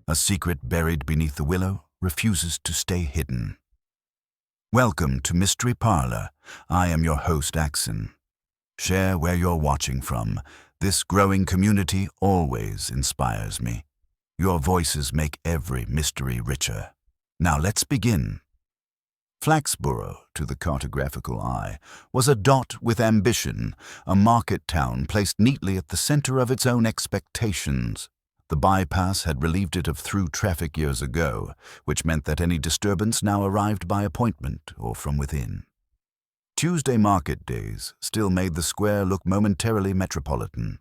A secret buried beneath the willow refuses to stay hidden. Welcome to Mystery Parlor. I am your host, Axen. Share where you're watching from. This growing community always inspires me. Your voices make every mystery richer. Now let's begin. Flaxborough, to the cartographical eye, was a dot with ambition, a market town placed neatly at the center of its own expectations. The bypass had relieved it of through traffic years ago, which meant that any disturbance now arrived by appointment or from within. Tuesday market days still made the square look momentarily metropolitan,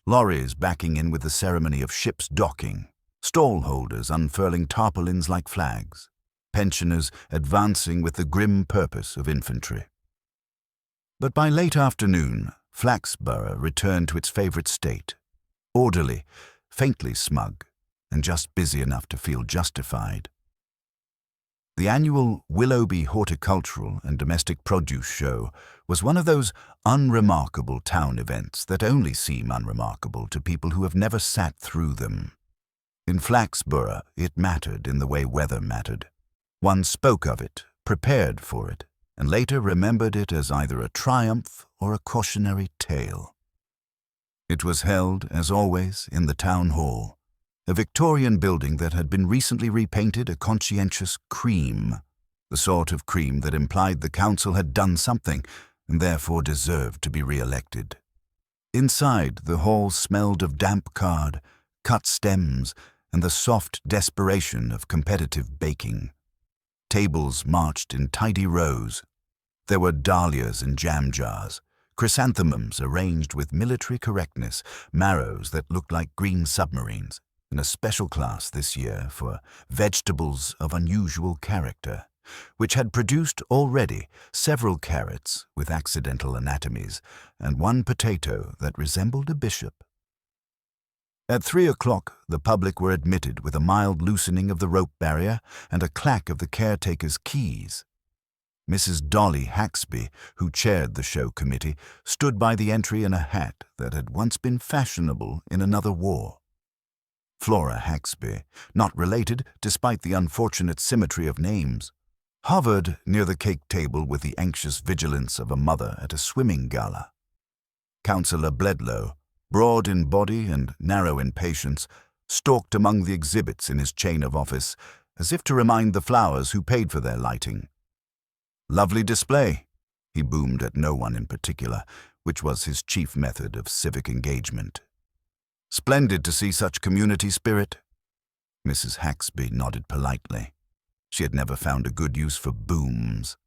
lorries backing in with the ceremony of ships docking, stall holders unfurling tarpaulins like flags, pensioners advancing with the grim purpose of infantry. But by late afternoon, Flaxborough returned to its favorite state, orderly, faintly smug, and just busy enough to feel justified. The annual Willow Horticultural and Domestic Produce Show was one of those unremarkable town events that only seem unremarkable to people who have never sat through them. In Flaxborough, it mattered in the way weather mattered. One spoke of it, prepared for it, and later remembered it as either a triumph or a cautionary tale. It was held, as always, in the town hall, a Victorian building that had been recently repainted a conscientious cream, the sort of cream that implied the council had done something and therefore deserved to be re-elected. Inside, the hall smelled of damp card, cut stems, and the soft desperation of competitive baking. Tables marched in tidy rows. There were dahlias in jam jars, chrysanthemums arranged with military correctness, marrows that looked like green submarines, and a special class this year for vegetables of unusual character, which had produced already several carrots with accidental anatomies and one potato that resembled a bishop. At 3 o'clock, the public were admitted with a mild loosening of the rope barrier and a clack of the caretaker's keys. Mrs. Dolly Haxby, who chaired the show committee, stood by the entry in a hat that had once been fashionable in another war. Flora Haxby, not related despite the unfortunate symmetry of names, hovered near the cake table with the anxious vigilance of a mother at a swimming gala. Councillor Bledlow, broad in body and narrow in patience, stalked among the exhibits in his chain of office, as if to remind the flowers who paid for their lighting. "Lovely display," he boomed at no one in particular, which was his chief method of civic engagement. "Splendid to see such community spirit." Mrs. Haxby nodded politely. She had never found a good use for booms.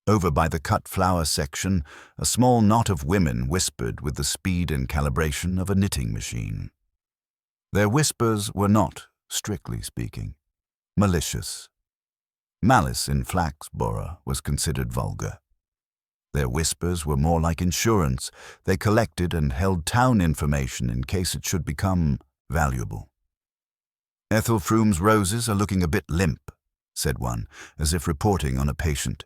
Over by the cut flower section, a small knot of women whispered with the speed and calibration of a knitting machine. Their whispers were not, strictly speaking, malicious. Malice in Flaxborough was considered vulgar. Their whispers were more like insurance. They collected and held town information in case it should become valuable. "Ethel Froome's roses are looking a bit limp," said one, as if reporting on a patient.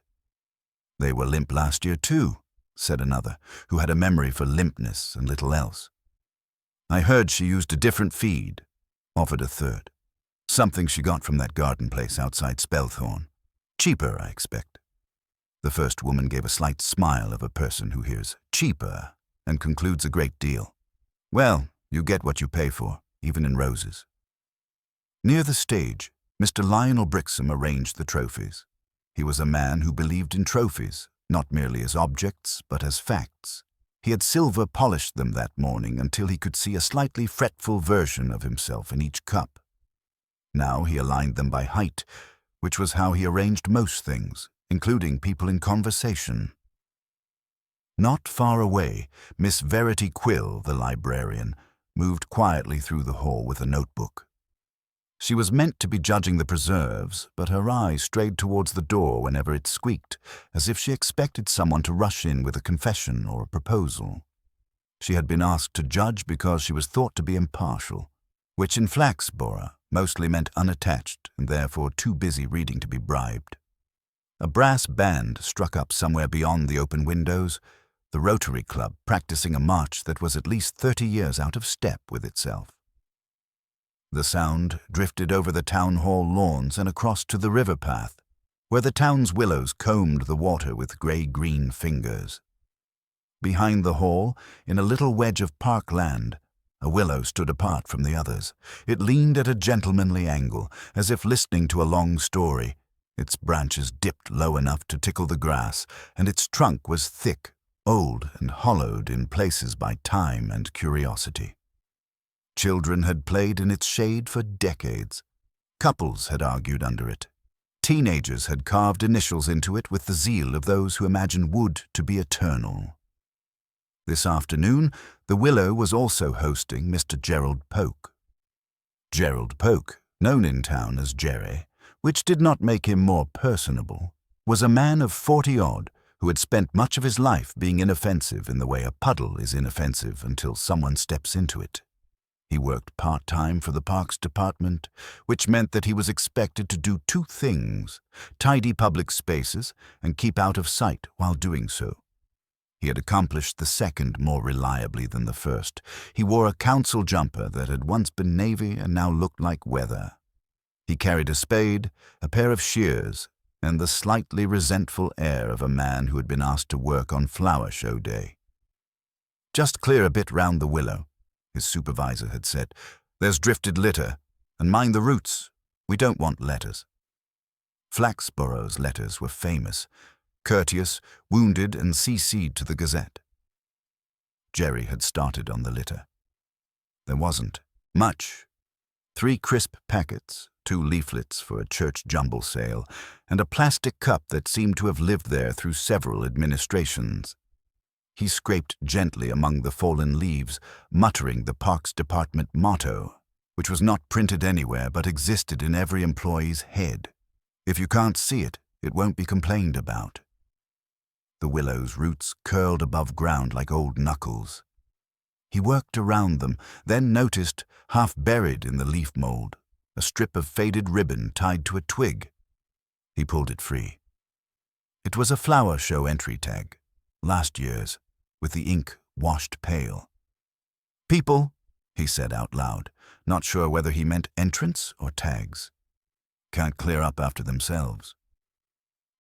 "They were limp last year too," said another, who had a memory for limpness and little else. "I heard she used a different feed," offered a third. "Something she got from that garden place outside Spelthorne. Cheaper, I expect." The first woman gave a slight smile of a person who hears "cheaper" and concludes a great deal. Well, you get what you pay for, even in roses. Near the stage, Mr. Lionel Brixham arranged the trophies. He was a man who believed in trophies, not merely as objects, but as facts. He had silver polished them that morning until he could see a slightly fretful version of himself in each cup. Now he aligned them by height, which was how he arranged most things, including people in conversation. Not far away, Miss Verity Quill, the librarian, moved quietly through the hall with a notebook. She was meant to be judging the preserves, but her eye strayed towards the door whenever it squeaked, as if she expected someone to rush in with a confession or a proposal. She had been asked to judge because she was thought to be impartial, which in Flaxborough mostly meant unattached and therefore too busy reading to be bribed. A brass band struck up somewhere beyond the open windows, the Rotary Club practicing a march that was at least 30 years out of step with itself. The sound drifted over the town hall lawns and across to the river path, where the town's willows combed the water with grey-green fingers. Behind the hall, in a little wedge of park land, a willow stood apart from the others. It leaned at a gentlemanly angle, as if listening to a long story. Its branches dipped low enough to tickle the grass, and its trunk was thick, old, and hollowed in places by time and curiosity. Children had played in its shade for decades. Couples had argued under it. Teenagers had carved initials into it with the zeal of those who imagine wood to be eternal. This afternoon, the Willow was also hosting Mr. Gerald Polk. Gerald Polk, known in town as Jerry, which did not make him more personable, was a man of 40-odd who had spent much of his life being inoffensive in the way a puddle is inoffensive until someone steps into it. He worked part-time for the Parks Department, which meant that he was expected to do two things: tidy public spaces and keep out of sight while doing so. He had accomplished the second more reliably than the first. He wore a council jumper that had once been navy and now looked like weather. He carried a spade, a pair of shears, and the slightly resentful air of a man who had been asked to work on flower show day. "Just clear a bit round the willow," his supervisor had said. "There's drifted litter, and mind the roots. We don't want letters." Flaxborough's letters were famous, courteous, wounded, and CC'd to the Gazette. Jerry had started on the litter. There wasn't much. 3 crisp packets, 2 leaflets for a church jumble sale, and a plastic cup that seemed to have lived there through several administrations. He scraped gently among the fallen leaves, muttering the Parks Department motto, which was not printed anywhere but existed in every employee's head. If you can't see it, it won't be complained about. The willow's roots curled above ground like old knuckles. He worked around them, then noticed, half buried in the leaf mold, a strip of faded ribbon tied to a twig. He pulled it free. It was a flower show entry tag, last year's, with the ink washed pale. "People," he said out loud, not sure whether he meant entrants or tags. "Can't clear up after themselves."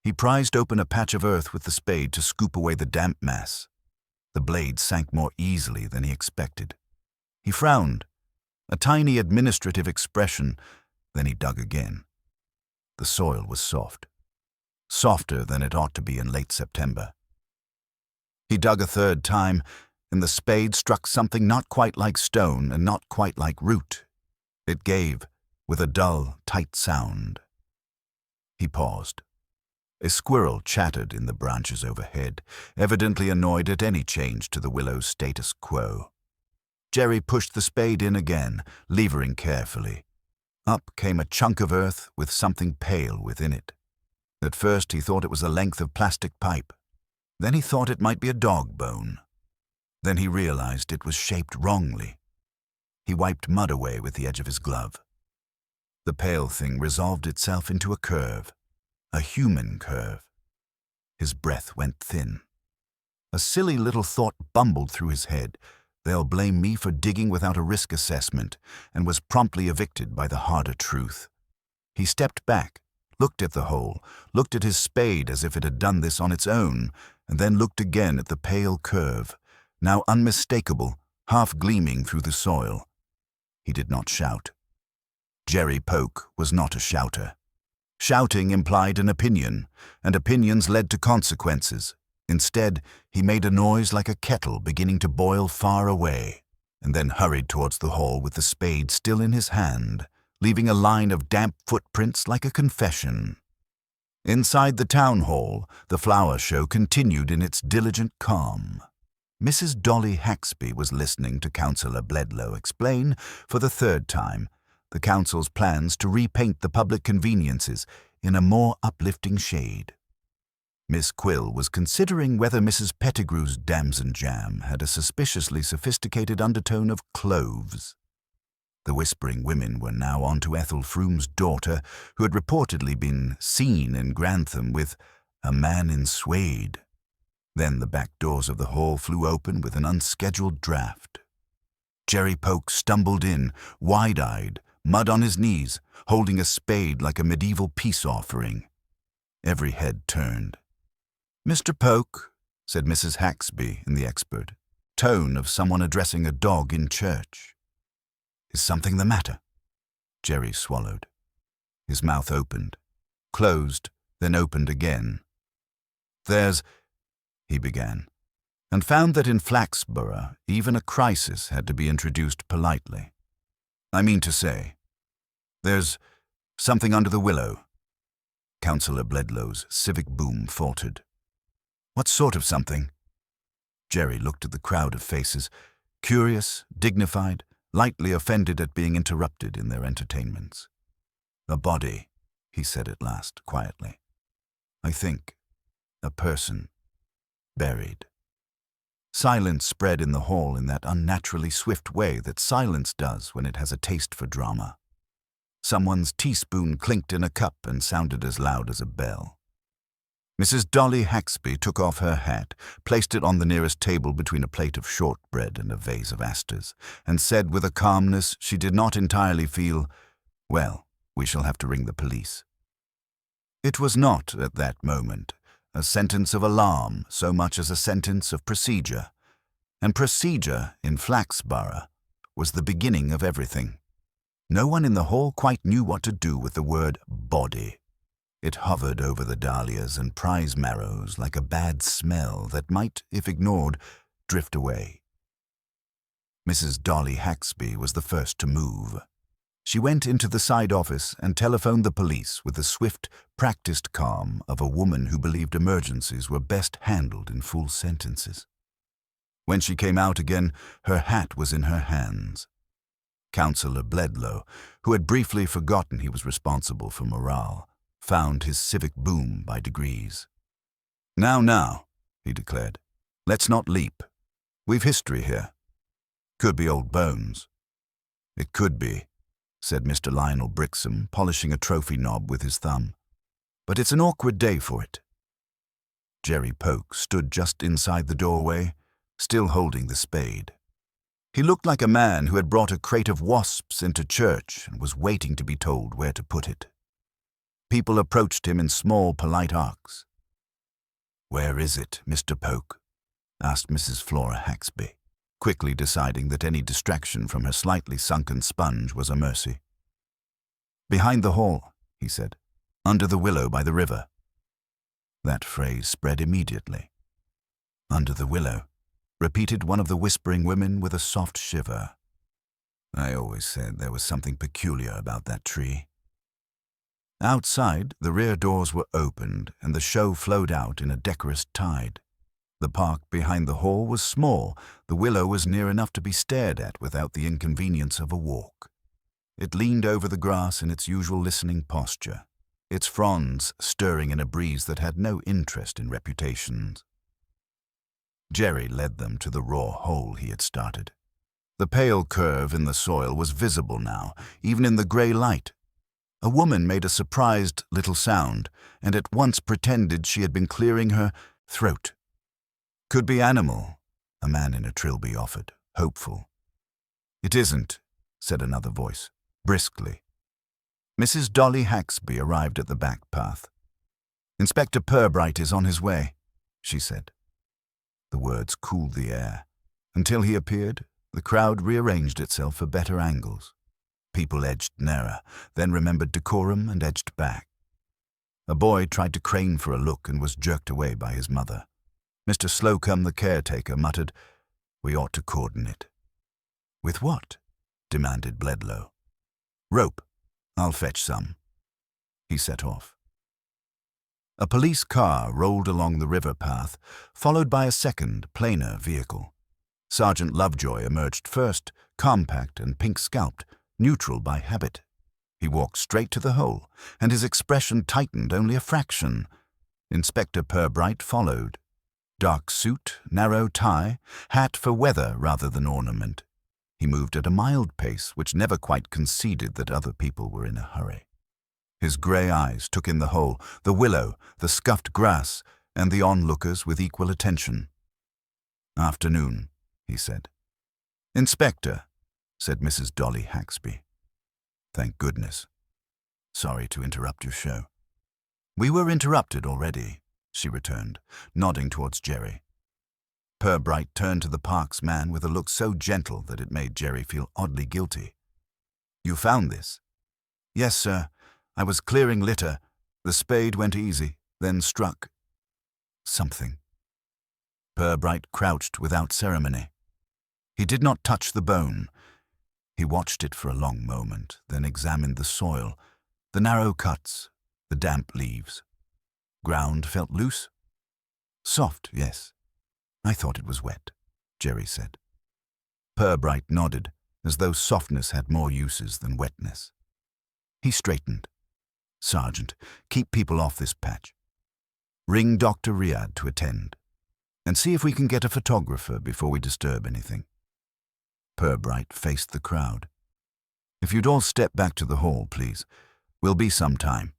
He prized open a patch of earth with the spade to scoop away the damp mass. The blade sank more easily than he expected. He frowned, a tiny administrative expression, then he dug again. The soil was soft, softer than it ought to be in late September. He dug a third time, and the spade struck something not quite like stone and not quite like root. It gave, with a dull, tight sound. He paused. A squirrel chattered in the branches overhead, evidently annoyed at any change to the willow's status quo. Jerry pushed the spade in again, levering carefully. Up came a chunk of earth with something pale within it. At first he thought it was a length of plastic pipe. Then he thought it might be a dog bone. Then he realized it was shaped wrongly. He wiped mud away with the edge of his glove. The pale thing resolved itself into a curve. A human curve. His breath went thin. A silly little thought bumbled through his head. They'll blame me for digging without a risk assessment, and was promptly evicted by the harder truth. He stepped back, looked at the hole, looked at his spade as if it had done this on its own, and then looked again at the pale curve, now unmistakable, half gleaming through the soil. He did not shout. Jerry Polk was not a shouter. Shouting implied an opinion, and opinions led to consequences. Instead, he made a noise like a kettle beginning to boil far away, and then hurried towards the hall with the spade still in his hand, leaving a line of damp footprints like a confession. Inside the town hall, the flower show continued in its diligent calm. Mrs. Dolly Haxby was listening to Councillor Bledlow explain, for the third time, the council's plans to repaint the public conveniences in a more uplifting shade. Miss Quill was considering whether Mrs. Pettigrew's damson jam had a suspiciously sophisticated undertone of cloves. The whispering women were now on to Ethel Froome's daughter, who had reportedly been seen in Grantham with a man in suede. Then the back doors of the hall flew open with an unscheduled draft. Jerry Polk stumbled in, wide-eyed, mud on his knees, holding a spade like a medieval peace offering. Every head turned. "Mr. Polk," said Mrs. Haxby in the expert tone of someone addressing a dog in church. "Is something the matter?" Jerry swallowed. His mouth opened, closed, then opened again. "There's," he began, and found that in Flaxborough even a crisis had to be introduced politely. "I mean to say, there's something under the willow." Councillor Bledlow's civic boom faltered. "What sort of something?" Jerry looked at the crowd of faces, curious, dignified, lightly offended at being interrupted in their entertainments. "A body," he said at last, quietly. "I think, a person, buried." Silence spread in the hall in that unnaturally swift way that silence does when it has a taste for drama. Someone's teaspoon clinked in a cup and sounded as loud as a bell. Mrs. Dolly Haxby took off her hat, placed it on the nearest table between a plate of shortbread and a vase of asters, and said with a calmness she did not entirely feel, "Well, we shall have to ring the police." It was not, at that moment, a sentence of alarm so much as a sentence of procedure, and procedure in Flaxborough was the beginning of everything. No one in the hall quite knew what to do with the word body. It hovered over the dahlias and prize marrows like a bad smell that might, if ignored, drift away. Mrs. Dolly Haxby was the first to move. She went into the side office and telephoned the police with the swift, practiced calm of a woman who believed emergencies were best handled in full sentences. When she came out again, her hat was in her hands. Councillor Bledlow, who had briefly forgotten he was responsible for morale, found his civic boom by degrees. Now, he declared. "Let's not leap. We've history here. Could be old bones." "It could be," said Mr. Lionel Brixham, polishing a trophy knob with his thumb. "But it's an awkward day for it." Jerry Polk stood just inside the doorway, still holding the spade. He looked like a man who had brought a crate of wasps into church and was waiting to be told where to put it. People approached him in small, polite arcs. "Where is it, Mr. Polk?" asked Mrs. Flora Haxby, quickly deciding that any distraction from her slightly sunken sponge was a mercy. "Behind the hall," he said, "under the willow by the river." That phrase spread immediately. "Under the willow," repeated one of the whispering women with a soft shiver. "I always said there was something peculiar about that tree." Outside, the rear doors were opened and the show flowed out in a decorous tide. The park behind the hall was small. The willow was near enough to be stared at without the inconvenience of a walk. It leaned over the grass in its usual listening posture, its fronds stirring in a breeze that had no interest in reputations. Jerry led them to the raw hole he had started. The pale curve in the soil was visible now, even in the grey light. A woman made a surprised little sound, and at once pretended she had been clearing her throat. "Could be animal," a man in a trilby offered, hopeful. "It isn't," said another voice, briskly. Mrs. Dolly Haxby arrived at the back path. "Inspector Purbright is on his way," she said. The words cooled the air. Until he appeared, the crowd rearranged itself for better angles. People edged nearer, then remembered decorum and edged back. A boy tried to crane for a look and was jerked away by his mother. Mr. Slocum, the caretaker, muttered, "We ought to cordon it." "With what?" demanded Bledlow. "Rope. I'll fetch some." He set off. A police car rolled along the river path, followed by a second, plainer vehicle. Sergeant Lovejoy emerged first, compact and pink-scalped, neutral by habit. He walked straight to the hole, and his expression tightened only a fraction. Inspector Purbright followed. Dark suit, narrow tie, hat for weather rather than ornament. He moved at a mild pace which never quite conceded that other people were in a hurry. His grey eyes took in the hole, the willow, the scuffed grass, and the onlookers with equal attention. "Afternoon," he said. "Inspector," said Mrs. Dolly Haxby. Thank goodness. Sorry to interrupt your show. We were interrupted already, she returned, nodding towards Jerry. Purbright turned to the parks man with a look so gentle that it made Jerry feel oddly guilty. You found this? Yes, sir. I was clearing litter. The spade went easy, then struck something. Purbright crouched without ceremony. He did not touch the bone. He watched it for a long moment, then examined the soil, the narrow cuts, the damp leaves. Ground felt loose? Soft, yes. I thought it was wet, Jerry said. Purbright nodded, as though softness had more uses than wetness. He straightened. Sergeant, keep people off this patch. Ring Dr. Riyadh to attend, and see if we can get a photographer before we disturb anything. Purbright faced the crowd. If you'd all step back to the hall, please. We'll be some time.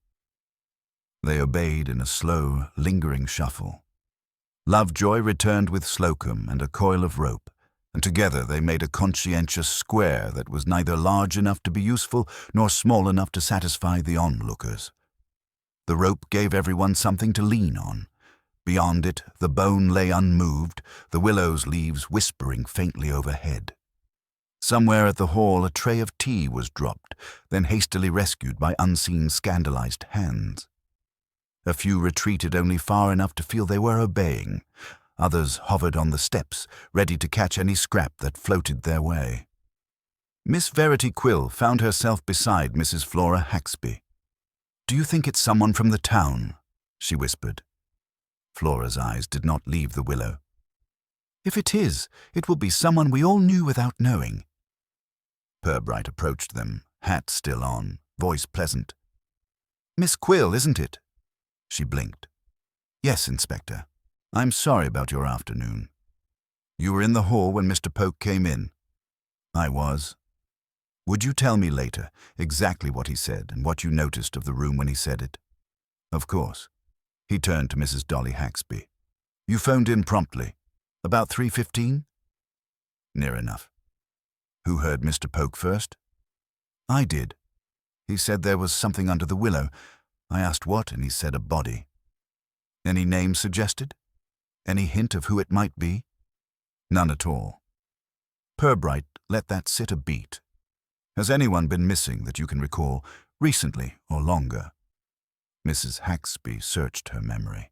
They obeyed in a slow, lingering shuffle. Lovejoy returned with Slocum and a coil of rope, and together they made a conscientious square that was neither large enough to be useful nor small enough to satisfy the onlookers. The rope gave everyone something to lean on. Beyond it, the bone lay unmoved, the willow's leaves whispering faintly overhead. Somewhere at the hall a tray of tea was dropped, then hastily rescued by unseen scandalized hands. A few retreated only far enough to feel they were obeying. Others hovered on the steps, ready to catch any scrap that floated their way. Miss Verity Quill found herself beside Mrs. Flora Haxby. "Do you think it's someone from the town?" she whispered. Flora's eyes did not leave the willow. "If it is, it will be someone we all knew without knowing." Purbright approached them, hat still on, voice pleasant. "Miss Quill, isn't it?" She blinked. "Yes, Inspector. I'm sorry about your afternoon. You were in the hall when Mr. Polk came in." "I was." "Would you tell me later exactly what he said and what you noticed of the room when he said it?" "Of course." He turned to Mrs. Dolly Haxby. "You phoned in promptly. About 3:15? "Near enough." "Who heard Mr. Polk first?" "I did. He said there was something under the willow. I asked what, and he said a body." "Any name suggested? Any hint of who it might be?" "None at all." Purbright let that sit a beat. "Has anyone been missing that you can recall, recently or longer?" Mrs. Haxby searched her memory.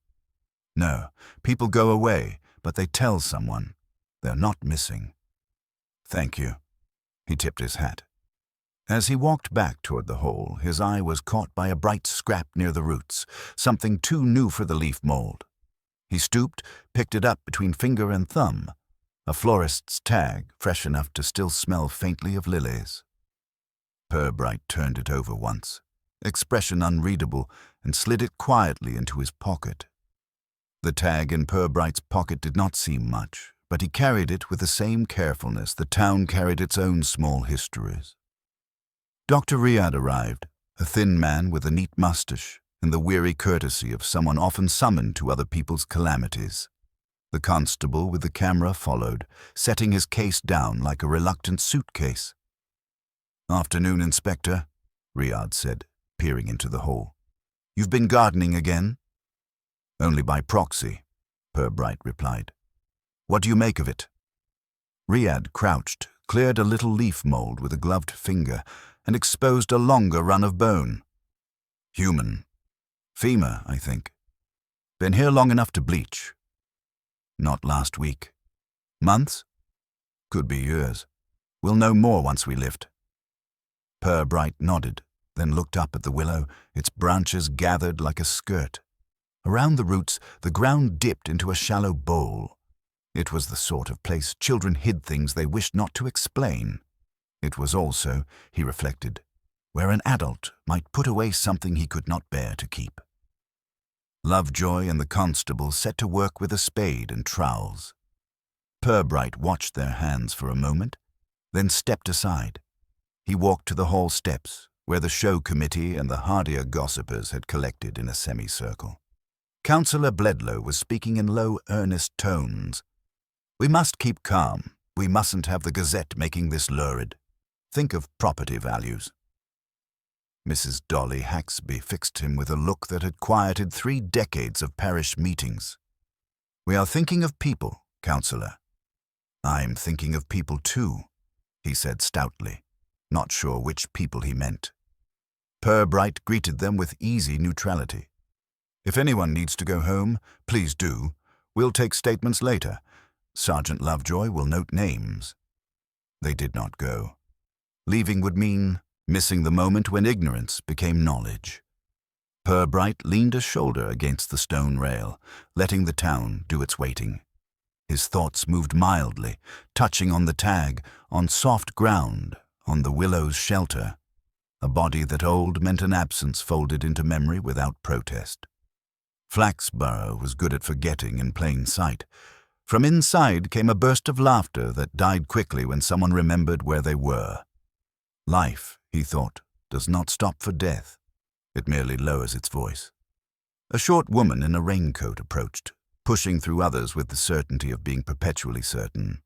"No, people go away, but they tell someone. They're not missing." "Thank you." He tipped his hat. As he walked back toward the hole, his eye was caught by a bright scrap near the roots, something too new for the leaf mold. He stooped, picked it up between finger and thumb, a florist's tag, fresh enough to still smell faintly of lilies. Purbright turned it over once, expression unreadable, and slid it quietly into his pocket. The tag in Purbright's pocket did not seem much, but he carried it with the same carefulness the town carried its own small histories. Dr. Riyadh arrived, a thin man with a neat mustache and the weary courtesy of someone often summoned to other people's calamities. The constable with the camera followed, setting his case down like a reluctant suitcase. "Afternoon, Inspector," Riyadh said, peering into the hole. "You've been gardening again?" "Only by proxy," Purbright replied. "What do you make of it?" Riyadh crouched, cleared a little leaf mold with a gloved finger, and exposed a longer run of bone. "Human. Femur, I think. Been here long enough to bleach." "Not last week." "Months?" "Could be years. We'll know more once we lift." Purbright nodded, then looked up at the willow, its branches gathered like a skirt. Around the roots, the ground dipped into a shallow bowl. It was the sort of place children hid things they wished not to explain. It was also, he reflected, where an adult might put away something he could not bear to keep. Lovejoy and the constable set to work with a spade and trowels. Purbright watched their hands for a moment, then stepped aside. He walked to the hall steps, where the show committee and the hardier gossipers had collected in a semicircle. Councillor Bledlow was speaking in low, earnest tones. "We must keep calm. We mustn't have the Gazette making this lurid. Think of property values." Mrs. Dolly Haxby fixed him with a look that had quieted 3 decades of parish meetings. "We are thinking of people, counsellor." "I'm thinking of people too," he said stoutly, not sure which people he meant. Purbright greeted them with easy neutrality. "If anyone needs to go home, please do. We'll take statements later. Sergeant Lovejoy will note names." They did not go. Leaving would mean missing the moment when ignorance became knowledge. Purbright leaned a shoulder against the stone rail, letting the town do its waiting. His thoughts moved mildly, touching on the tag, on soft ground, on the Willow's shelter. A body that old meant an absence folded into memory without protest. Flaxborough was good at forgetting in plain sight. From inside came a burst of laughter that died quickly when someone remembered where they were. Life, he thought, does not stop for death. It merely lowers its voice. A short woman in a raincoat approached, pushing through others with the certainty of being perpetually certain.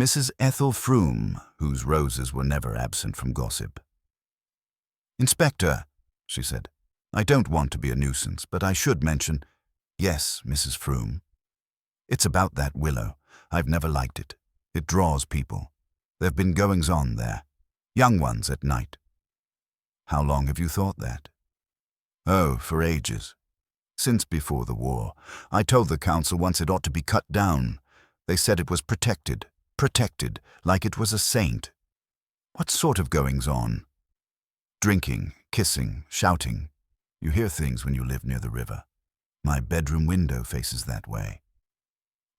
Mrs. Ethel Froome, whose roses were never absent from gossip. "Inspector," she said, "I don't want to be a nuisance, but I should mention—" "Yes, Mrs. Froome." "It's about that Willow. I've never liked it. It draws people. There've been goings-on there. Young ones at night." "How long have you thought that?" "Oh, for ages. Since before the war. I told the council once it ought to be cut down. They said it was protected, like it was a saint." "What sort of goings-on?" "Drinking, kissing, shouting. You hear things when you live near the river. My bedroom window faces that way."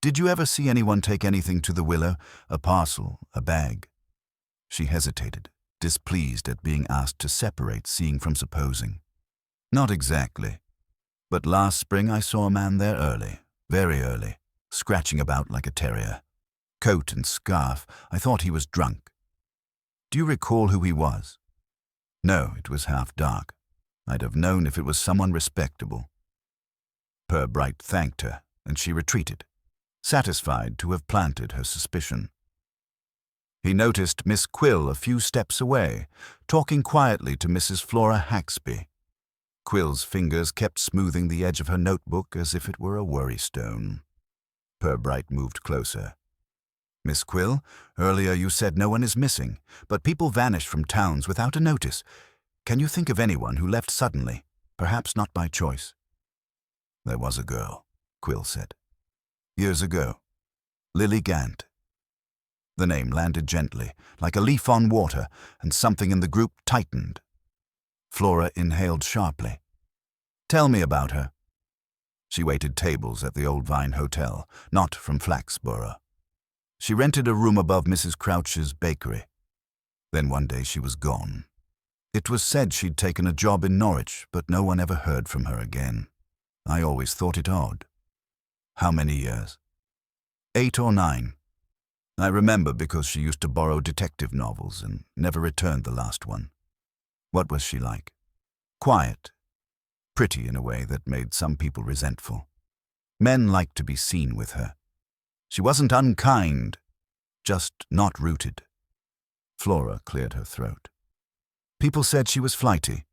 "Did you ever see anyone take anything to the Willow? A parcel, a bag?" She hesitated, displeased at being asked to separate seeing from supposing. "Not exactly. But last spring I saw a man there early, very early, scratching about like a terrier. Coat and scarf. I thought he was drunk." "Do you recall who he was?" "No, it was half dark. I'd have known if it was someone respectable." Purbright thanked her, and she retreated, satisfied to have planted her suspicion. He noticed Miss Quill a few steps away, talking quietly to Mrs. Flora Haxby. Quill's fingers kept smoothing the edge of her notebook as if it were a worry-stone. Purbright moved closer. "Miss Quill, earlier you said no one is missing, but people vanish from towns without a notice. Can you think of anyone who left suddenly, perhaps not by choice?" "There was a girl," Quill said. "Years ago. Lily Gant." The name landed gently, like a leaf on water, and something in the group tightened. Flora inhaled sharply. "Tell me about her." She waited tables at the Old Vine Hotel, not from Flaxborough. She rented a room above Mrs. Crouch's bakery. Then one day she was gone. It was said she'd taken a job in Norwich, but no one ever heard from her again. I always thought it odd. "How many years?" 8 or 9. I remember because she used to borrow detective novels and never returned the last one." "What was she like?" "Quiet. Pretty in a way that made some people resentful. Men liked to be seen with her. She wasn't unkind, just not rooted." Flora cleared her throat. "People said she was flighty."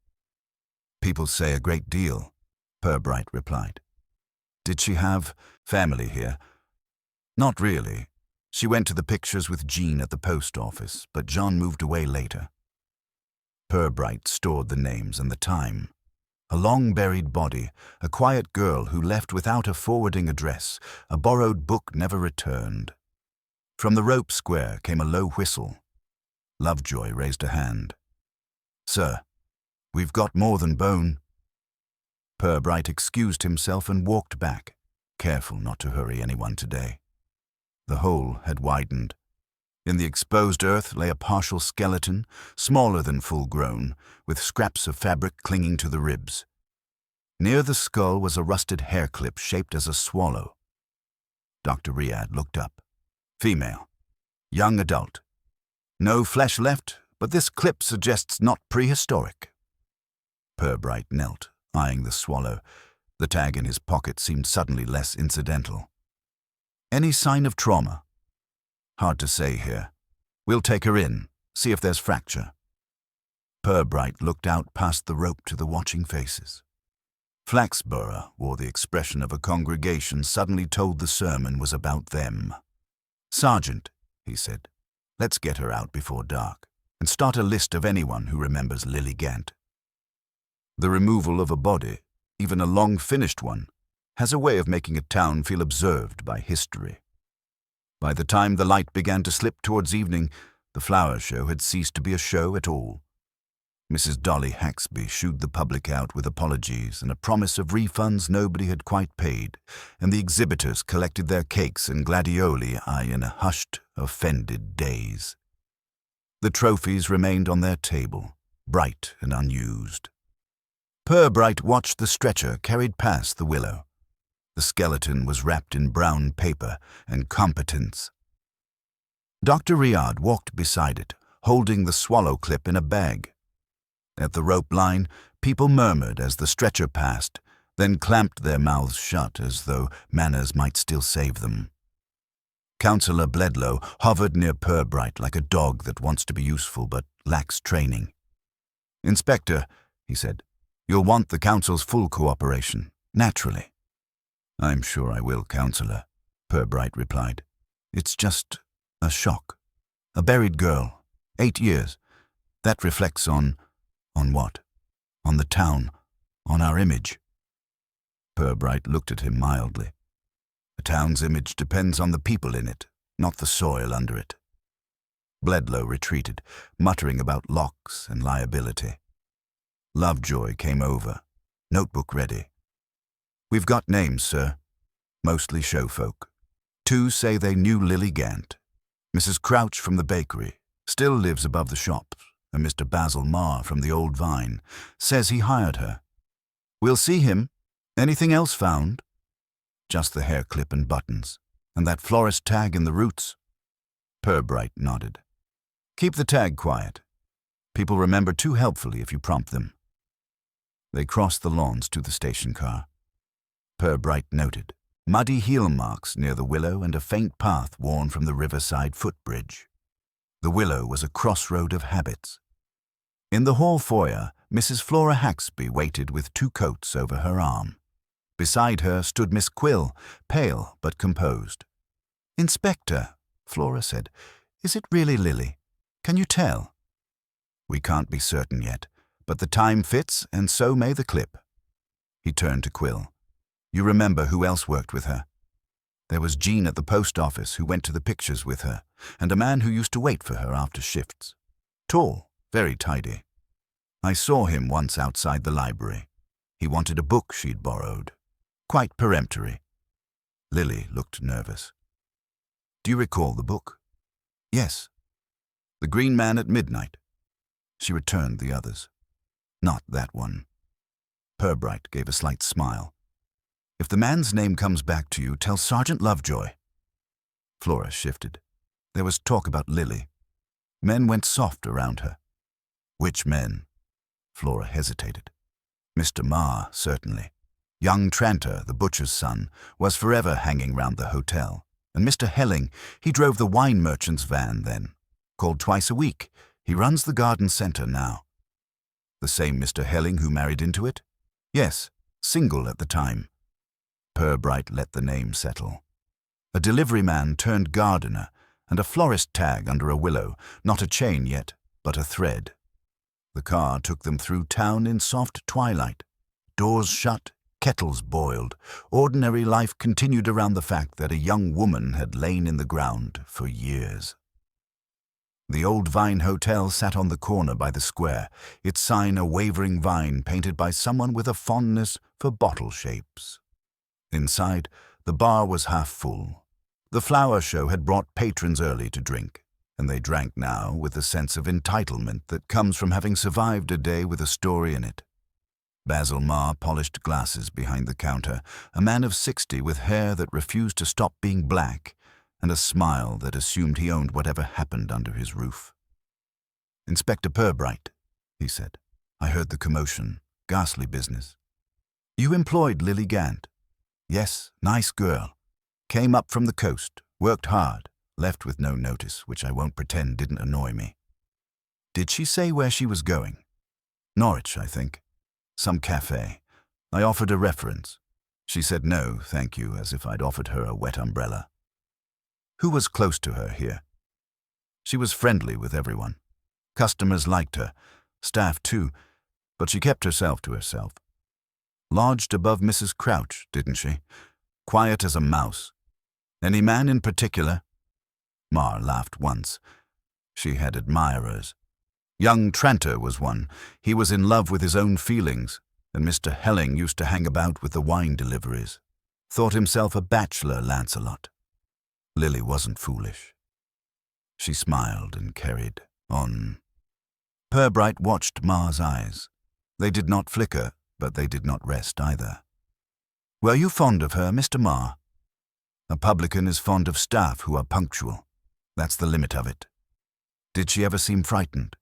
"People say a great deal," Purbright replied. "Did she have family here?" "Not really. She went to the pictures with Jean at the post office, but John moved away later." Purbright stored the names and the time. A long-buried body, a quiet girl who left without a forwarding address, a borrowed book never returned. From the rope square came a low whistle. Lovejoy raised a hand. "Sir, we've got more than bone." Purbright excused himself and walked back, careful not to hurry anyone today. The hole had widened. In the exposed earth lay a partial skeleton, smaller than full-grown, with scraps of fabric clinging to the ribs. Near the skull was a rusted hair clip shaped as a swallow. Dr. Riad looked up. "Female. Young adult. No flesh left, but this clip suggests not prehistoric." Purbright knelt, eyeing the swallow. The tag in his pocket seemed suddenly less incidental. "Any sign of trauma?" "Hard to say here. We'll take her in, see if there's fracture." Purbright looked out past the rope to the watching faces. Flaxborough wore the expression of a congregation suddenly told the sermon was about them. "Sergeant," he said, "let's get her out before dark, and start a list of anyone who remembers Lily Gant." The removal of a body, even a long-finished one, has a way of making a town feel observed by history. By the time the light began to slip towards evening, the flower show had ceased to be a show at all. Mrs. Dolly Haxby shooed the public out with apologies and a promise of refunds nobody had quite paid, and the exhibitors collected their cakes and gladioli in a hushed, offended daze. The trophies remained on their table, bright and unused. Purbright watched the stretcher carried past the Willow. The skeleton was wrapped in brown paper and competence. Dr. Riad walked beside it, holding the swallow clip in a bag. At the rope line, people murmured as the stretcher passed, then clamped their mouths shut as though manners might still save them. Councillor Bledlow hovered near Purbright like a dog that wants to be useful but lacks training. "Inspector," he said, "you'll want the council's full cooperation, naturally." "I'm sure I will, Councillor," Purbright replied. "It's just a shock. A buried girl, 8 years. That reflects on what? On the town, on our image." Purbright looked at him mildly. "A town's image depends on the people in it, not the soil under it." Bledlow retreated, muttering about locks and liability. Lovejoy came over, notebook ready. "We've got names, sir. Mostly show folk. 2 say they knew Lily Gant. Mrs. Crouch from the bakery still lives above the shops, and Mr. Basil Marr from the Old Vine says he hired her. We'll see him. Anything else found?" "Just the hair clip and buttons, and that florist tag in the roots." Purbright nodded. "Keep the tag quiet. People remember too helpfully if you prompt them." They crossed the lawns to the station car. Purbright noted muddy heel marks near the Willow and a faint path worn from the riverside footbridge. The Willow was a crossroad of habits. In the hall foyer, Mrs. Flora Haxby waited with 2 coats over her arm. Beside her stood Miss Quill, pale but composed. "Inspector," Flora said, "is it really Lily? Can you tell?" "We can't be certain yet, but the time fits, and so may the clip." He turned to Quill. "You remember who else worked with her?" "There was Jean at the post office who went to the pictures with her, and a man who used to wait for her after shifts. Tall, very tidy. I saw him once outside the library. He wanted a book she'd borrowed. Quite peremptory." Lily looked nervous. "Do you recall the book?" "Yes." "The Green Man at Midnight?" She returned the others. "Not that one." Purbright gave a slight smile. "If the man's name comes back to you, tell Sergeant Lovejoy." Flora shifted. There was talk about Lily. Men went soft around her. "Which men?" Flora hesitated. "Mr. Marr, certainly. Young Tranter, the butcher's son, was forever hanging round the hotel. And Mr. Helling, he drove the wine merchant's van then. Called twice a week. He runs the garden centre now." "The same Mr. Helling who married into it?" "Yes, single at the time." Purbright let the name settle. A delivery man turned gardener, and a florist tag under a willow, not a chain yet, but a thread. The car took them through town in soft twilight. Doors shut, kettles boiled. Ordinary life continued around the fact that a young woman had lain in the ground for years. The Old Vine Hotel sat on the corner by the square, its sign a wavering vine painted by someone with a fondness for bottle shapes. Inside, the bar was half full. The flower show had brought patrons early to drink, and they drank now with the sense of entitlement that comes from having survived a day with a story in it. Basil Marr polished glasses behind the counter, a man of 60 with hair that refused to stop being black, and a smile that assumed he owned whatever happened under his roof. "Inspector Purbright," he said. "I heard the commotion. Ghastly business. You employed Lily Gant?" "Yes, nice girl. Came up from the coast, worked hard, left with no notice, which I won't pretend didn't annoy me." "Did she say where she was going?" Norwich, I think. Some cafe. I offered a reference. She said no, thank you, as if I'd offered her a wet umbrella. Who was close to her here? She was friendly with everyone. Customers liked her, staff too, but she kept herself to herself. Lodged above Mrs. Crouch, didn't she? Quiet as a mouse. Any man in particular? Mar laughed once. She had admirers. Young Tranter was one. He was in love with his own feelings, and Mr. Helling used to hang about with the wine deliveries. Thought himself a bachelor Lancelot. Lily wasn't foolish. She smiled and carried on. Purbright watched Mar's eyes. They did not flicker, but they did not rest either. Were you fond of her, Mr. Mar? A publican is fond of staff who are punctual. That's the limit of it. Did she ever seem frightened?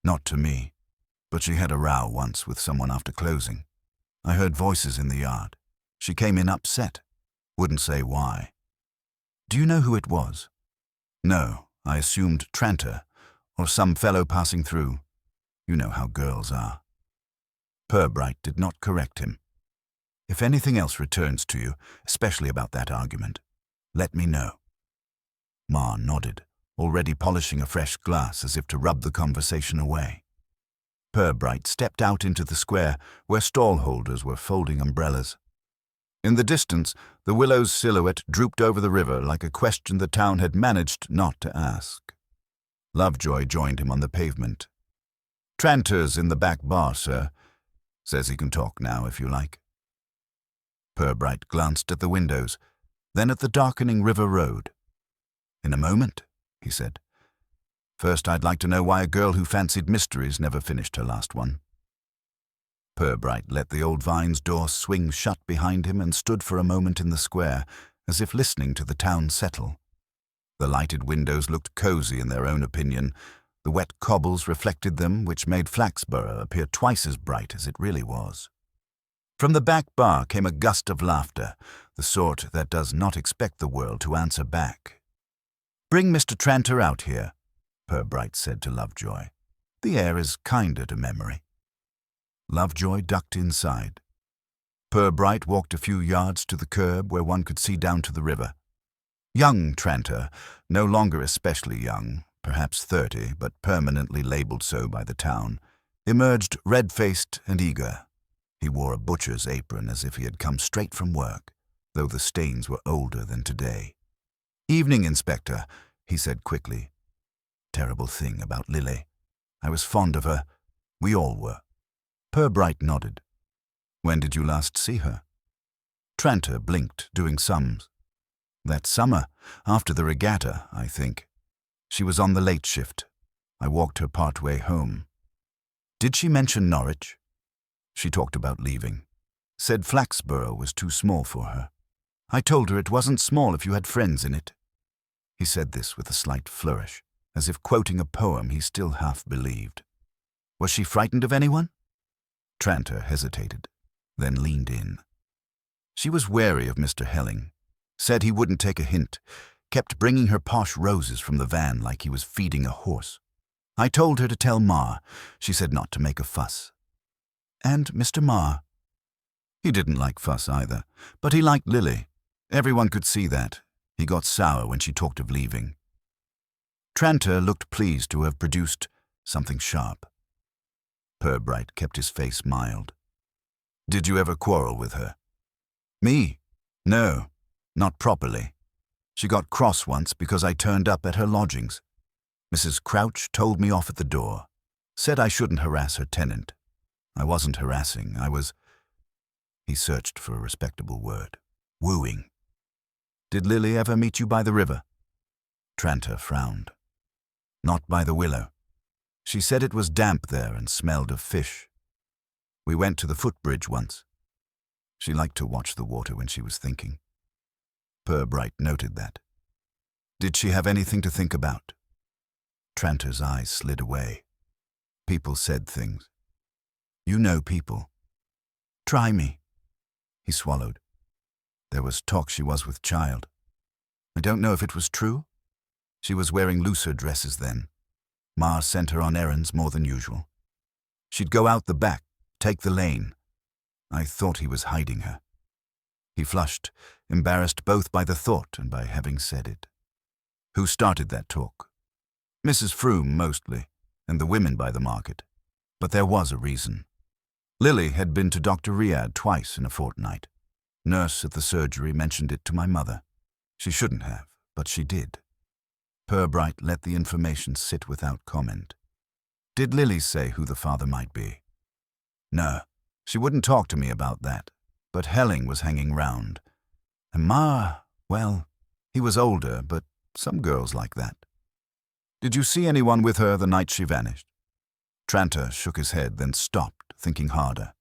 Not to me, but she had a row once with someone after closing. I heard voices in the yard. She came in upset. Wouldn't say why. Do you know who it was? No, I assumed Tranter, or some fellow passing through. You know how girls are. Purbright did not correct him. If anything else returns to you, especially about that argument, let me know. Mar nodded, already polishing a fresh glass as if to rub the conversation away. Purbright stepped out into the square where stall-holders were folding umbrellas. In the distance, the Willow's silhouette drooped over the river like a question the town had managed not to ask. Lovejoy joined him on the pavement. Tranter's in the back bar, sir. Says he can talk now, if you like. Purbright glanced at the windows, then at the darkening river road. In a moment, he said. First, I'd like to know why a girl who fancied mysteries never finished her last one. Purbright let the old vine's door swing shut behind him and stood for a moment in the square, as if listening to the town settle. The lighted windows looked cosy in their own opinion. The wet cobbles reflected them, which made Flaxborough appear twice as bright as it really was. From the back bar came a gust of laughter, the sort that does not expect the world to answer back. Bring Mr. Tranter out here, Purbright said to Lovejoy. The air is kinder to memory. Lovejoy ducked inside. Purbright walked a few yards to the curb where one could see down to the river. Young Tranter, no longer especially young, perhaps 30, but permanently labelled so by the town, emerged red-faced and eager. He wore a butcher's apron as if he had come straight from work, though the stains were older than today. Evening, Inspector, he said quickly. Terrible thing about Lily. I was fond of her. We all were. Purbright nodded. When did you last see her? Tranter blinked, doing sums. That summer, after the regatta, I think. She was on the late shift. I walked her part way home. Did she mention Norwich? She talked about leaving. Said Flaxborough was too small for her. I told her it wasn't small if you had friends in it. He said this with a slight flourish, as if quoting a poem he still half believed. Was she frightened of anyone? Tranter hesitated, then leaned in. She was wary of Mr. Helling. Said he wouldn't take a hint. Kept bringing her posh roses from the van like he was feeding a horse. I told her to tell Ma. She said not to make a fuss. And Mr. Ma? He didn't like fuss either, but he liked Lily. Everyone could see that. He got sour when she talked of leaving. Tranter looked pleased to have produced something sharp. Purbright kept his face mild. Did you ever quarrel with her? Me? No, not properly. She got cross once because I turned up at her lodgings. Mrs. Crouch told me off at the door. Said I shouldn't harass her tenant. I wasn't harassing, I was... He searched for a respectable word. Wooing. Did Lily ever meet you by the river? Tranter frowned. Not by the Willow. She said it was damp there and smelled of fish. We went to the footbridge once. She liked to watch the water when she was thinking. Purbright noted that. Did she have anything to think about? Tranter's eyes slid away. People said things. You know people. Try me. He swallowed. There was talk she was with child. I don't know if it was true. She was wearing looser dresses then. Ma sent her on errands more than usual. She'd go out the back, take the lane. I thought he was hiding her. He flushed, embarrassed both by the thought and by having said it. Who started that talk? Mrs. Froome, mostly, and the women by the market. But there was a reason. Lily had been to Dr. Riad twice in a fortnight. Nurse at the surgery mentioned it to my mother. She shouldn't have, but she did. Purbright let the information sit without comment. Did Lily say who the father might be? No, she wouldn't talk to me about that, but Helling was hanging round. And Ma, well, he was older, but some girls like that. Did you see anyone with her the night she vanished? Tranter shook his head, then stopped, thinking harder.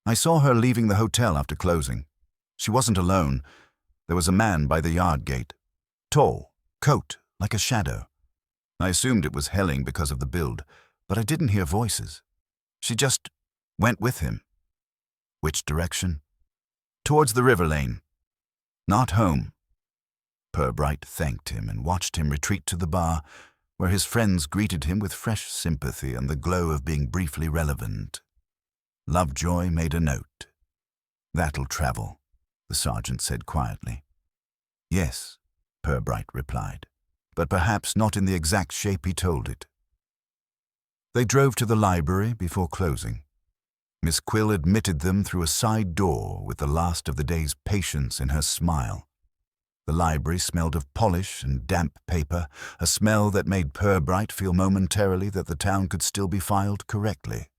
I saw her leaving the hotel after closing. She wasn't alone. There was a man by the yard gate. Tall, coat, like a shadow. I assumed it was Helling because of the build, but I didn't hear voices. She just went with him. Which direction? Towards the river lane. Not home. Purbright thanked him and watched him retreat to the bar, where his friends greeted him with fresh sympathy and the glow of being briefly relevant. Lovejoy made a note. That'll travel, the sergeant said quietly. Yes, Purbright replied, but perhaps not in the exact shape he told it. They drove to the library before closing. Miss Quill admitted them through a side door with the last of the day's patience in her smile. The library smelled of polish and damp paper, a smell that made Purbright feel momentarily that the town could still be filed correctly.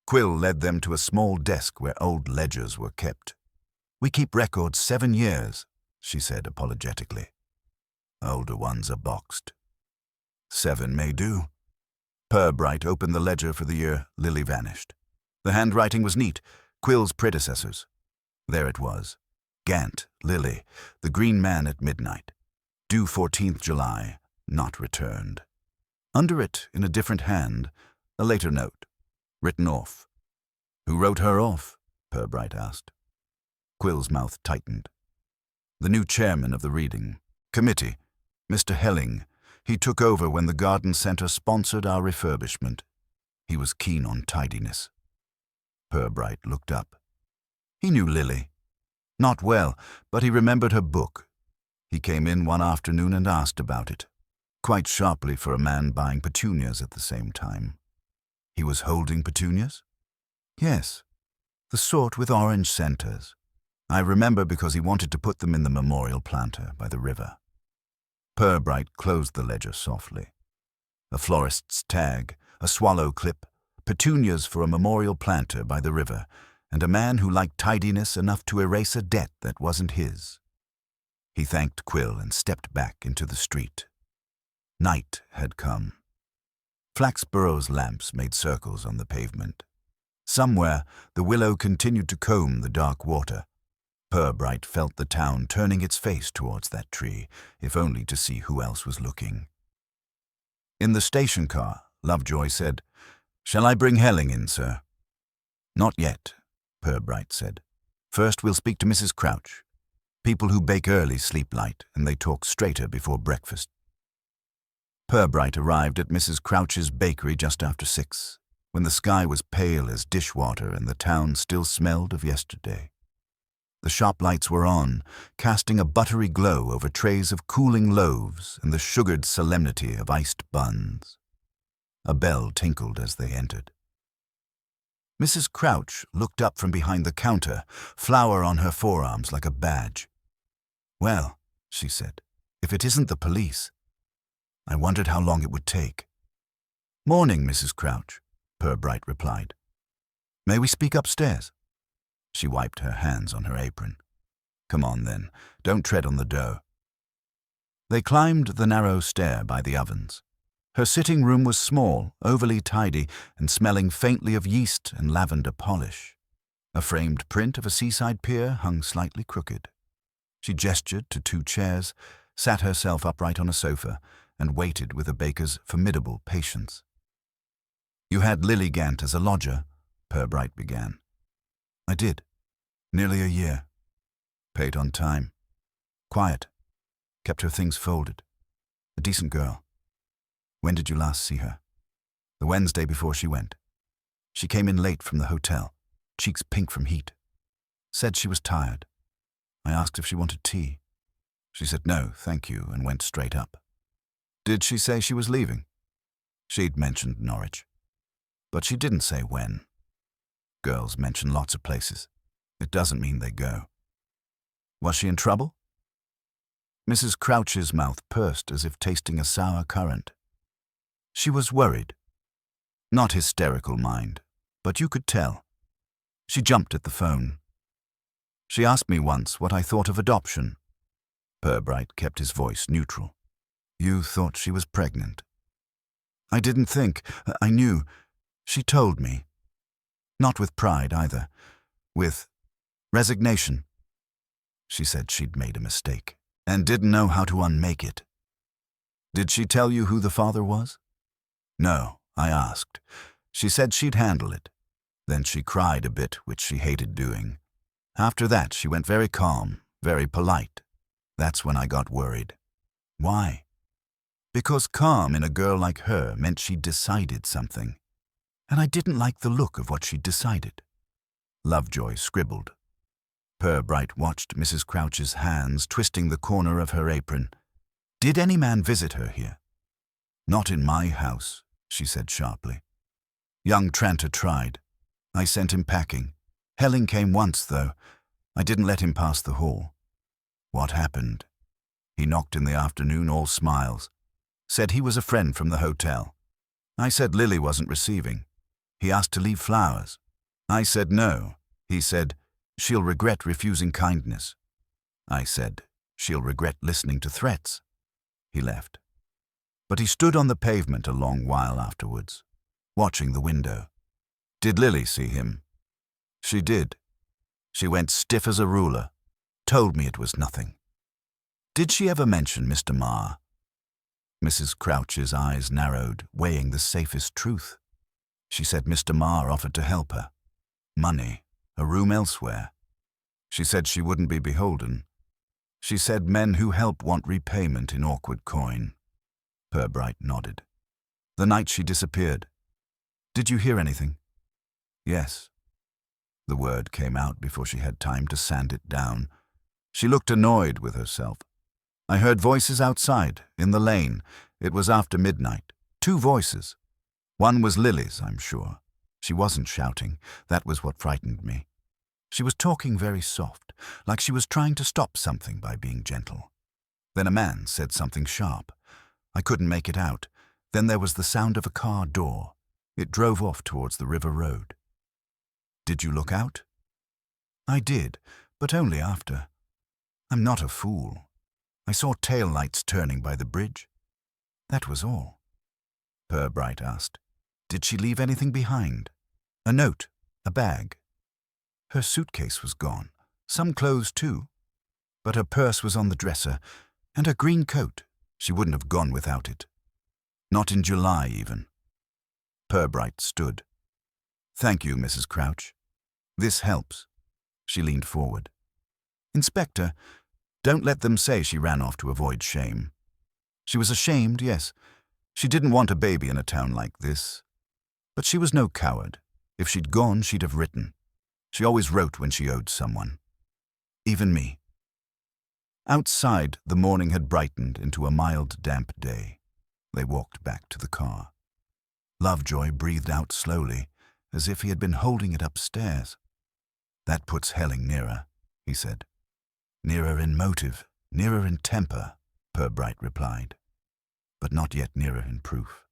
Quill led them to a small desk where old ledgers were kept. We keep records 7 years, she said apologetically. Older ones are boxed. 7 may do. Purbright opened the ledger for the year Lily vanished. The handwriting was neat, Quill's predecessor's. There it was. Gant, Lily, the Green Man at midnight. Due 14th July, not returned. Under it, in a different hand, a later note. Written off. Who wrote her off? Purbright asked. Quill's mouth tightened. The new chairman of the reading committee, Mr. Helling. He took over when the garden centre sponsored our refurbishment. He was keen on tidiness. Purbright looked up. He knew Lily. Not well, but he remembered her book. He came in one afternoon and asked about it, quite sharply for a man buying petunias at the same time. He was holding petunias? Yes, the sort with orange centres. I remember because he wanted to put them in the memorial planter by the river. Purbright closed the ledger softly. A florist's tag, a swallow clip, petunias for a memorial planter by the river, and a man who liked tidiness enough to erase a debt that wasn't his. He thanked Quill and stepped back into the street. Night had come. Flaxborough's lamps made circles on the pavement. Somewhere, the Willow continued to comb the dark water. Purbright felt the town turning its face towards that tree, if only to see who else was looking. In the station car, Lovejoy said, "Shall I bring Helling in, sir?" "Not yet," Purbright said. "First we'll speak to Mrs. Crouch. People who bake early sleep light, and they talk straighter before breakfast." Purbright arrived at Mrs. Crouch's bakery just after 6, when the sky was pale as dishwater and the town still smelled of yesterday. The shop lights were on, casting a buttery glow over trays of cooling loaves and the sugared solemnity of iced buns. A bell tinkled as they entered. Mrs. Crouch looked up from behind the counter, flour on her forearms like a badge. "Well," she said, "if it isn't the police." I wondered how long it would take. "Morning, Mrs. Crouch," Purbright replied. "May we speak upstairs?" She wiped her hands on her apron. "Come on, then. Don't tread on the dough." They climbed the narrow stair by the ovens. Her sitting room was small, overly tidy, and smelling faintly of yeast and lavender polish. A framed print of a seaside pier hung slightly crooked. She gestured to 2 chairs, sat herself upright on a sofa, and waited with a baker's formidable patience. "You had Lily Gant as a lodger," Purbright began. "I did. Nearly a year. Paid on time. Quiet. Kept her things folded. A decent girl. When did you last see her?" "The Wednesday before she went." She came in late from the hotel, cheeks pink from heat. Said she was tired. I asked if she wanted tea. She said no, thank you, and went straight up. Did she say she was leaving? She'd mentioned Norwich. But she didn't say when. Girls mention lots of places. It doesn't mean they go. Was she in trouble? Mrs. Crouch's mouth pursed as if tasting a sour currant. She was worried. Not hysterical, mind, but you could tell. She jumped at the phone. She asked me once what I thought of adoption. Purbright kept his voice neutral. You thought she was pregnant. I didn't think. I knew. She told me. Not with pride either. With resignation. She said she'd made a mistake and didn't know how to unmake it. Did she tell you who the father was? No, I asked. She said she'd handle it. Then she cried a bit, which she hated doing. After that, she went very calm, very polite. That's when I got worried. Why? Because calm in a girl like her meant she'd decided something. And I didn't like the look of what she'd decided. Lovejoy scribbled. Purbright watched Mrs. Crouch's hands twisting the corner of her apron. Did any man visit her here? Not in my house, she said sharply. Young Tranter tried. I sent him packing. Helling came once, though. I didn't let him pass the hall. What happened? He knocked in the afternoon, all smiles. Said he was a friend from the hotel. I said Lily wasn't receiving. He asked to leave flowers. I said no. He said, she'll regret refusing kindness. I said, she'll regret listening to threats. He left. But he stood on the pavement a long while afterwards, watching the window. Did Lily see him? She did. She went stiff as a ruler, told me it was nothing. Did she ever mention Mr. Marr? Mrs. Crouch's eyes narrowed, weighing the safest truth. She said Mr. Marr offered to help her. Money, a room elsewhere. She said she wouldn't be beholden. She said men who help want repayment in awkward coin. Purbright nodded. The night she disappeared. Did you hear anything? Yes. The word came out before she had time to sand it down. She looked annoyed with herself. I heard voices outside, in the lane. It was after midnight. 2 voices. One was Lily's, I'm sure. She wasn't shouting. That was what frightened me. She was talking very soft, like she was trying to stop something by being gentle. Then a man said something sharp. I couldn't make it out. Then there was the sound of a car door. It drove off towards the river road. Did you look out? I did, but only after. I'm not a fool. I saw tail lights turning by the bridge. That was all. Purbright asked, did she leave anything behind? A note, a bag. Her suitcase was gone, some clothes too. But her purse was on the dresser, and her green coat. She wouldn't have gone without it. Not in July, even. Purbright stood. Thank you, Mrs. Crouch. This helps. She leaned forward. Inspector, don't let them say she ran off to avoid shame. She was ashamed, yes. She didn't want a baby in a town like this. But she was no coward. If she'd gone, she'd have written. She always wrote when she owed someone. Even me. Outside, the morning had brightened into a mild, damp day. They walked back to the car. Lovejoy breathed out slowly, as if he had been holding it upstairs. That puts Helling nearer, he said. Nearer in motive, nearer in temper, Purbright replied, but not yet nearer in proof.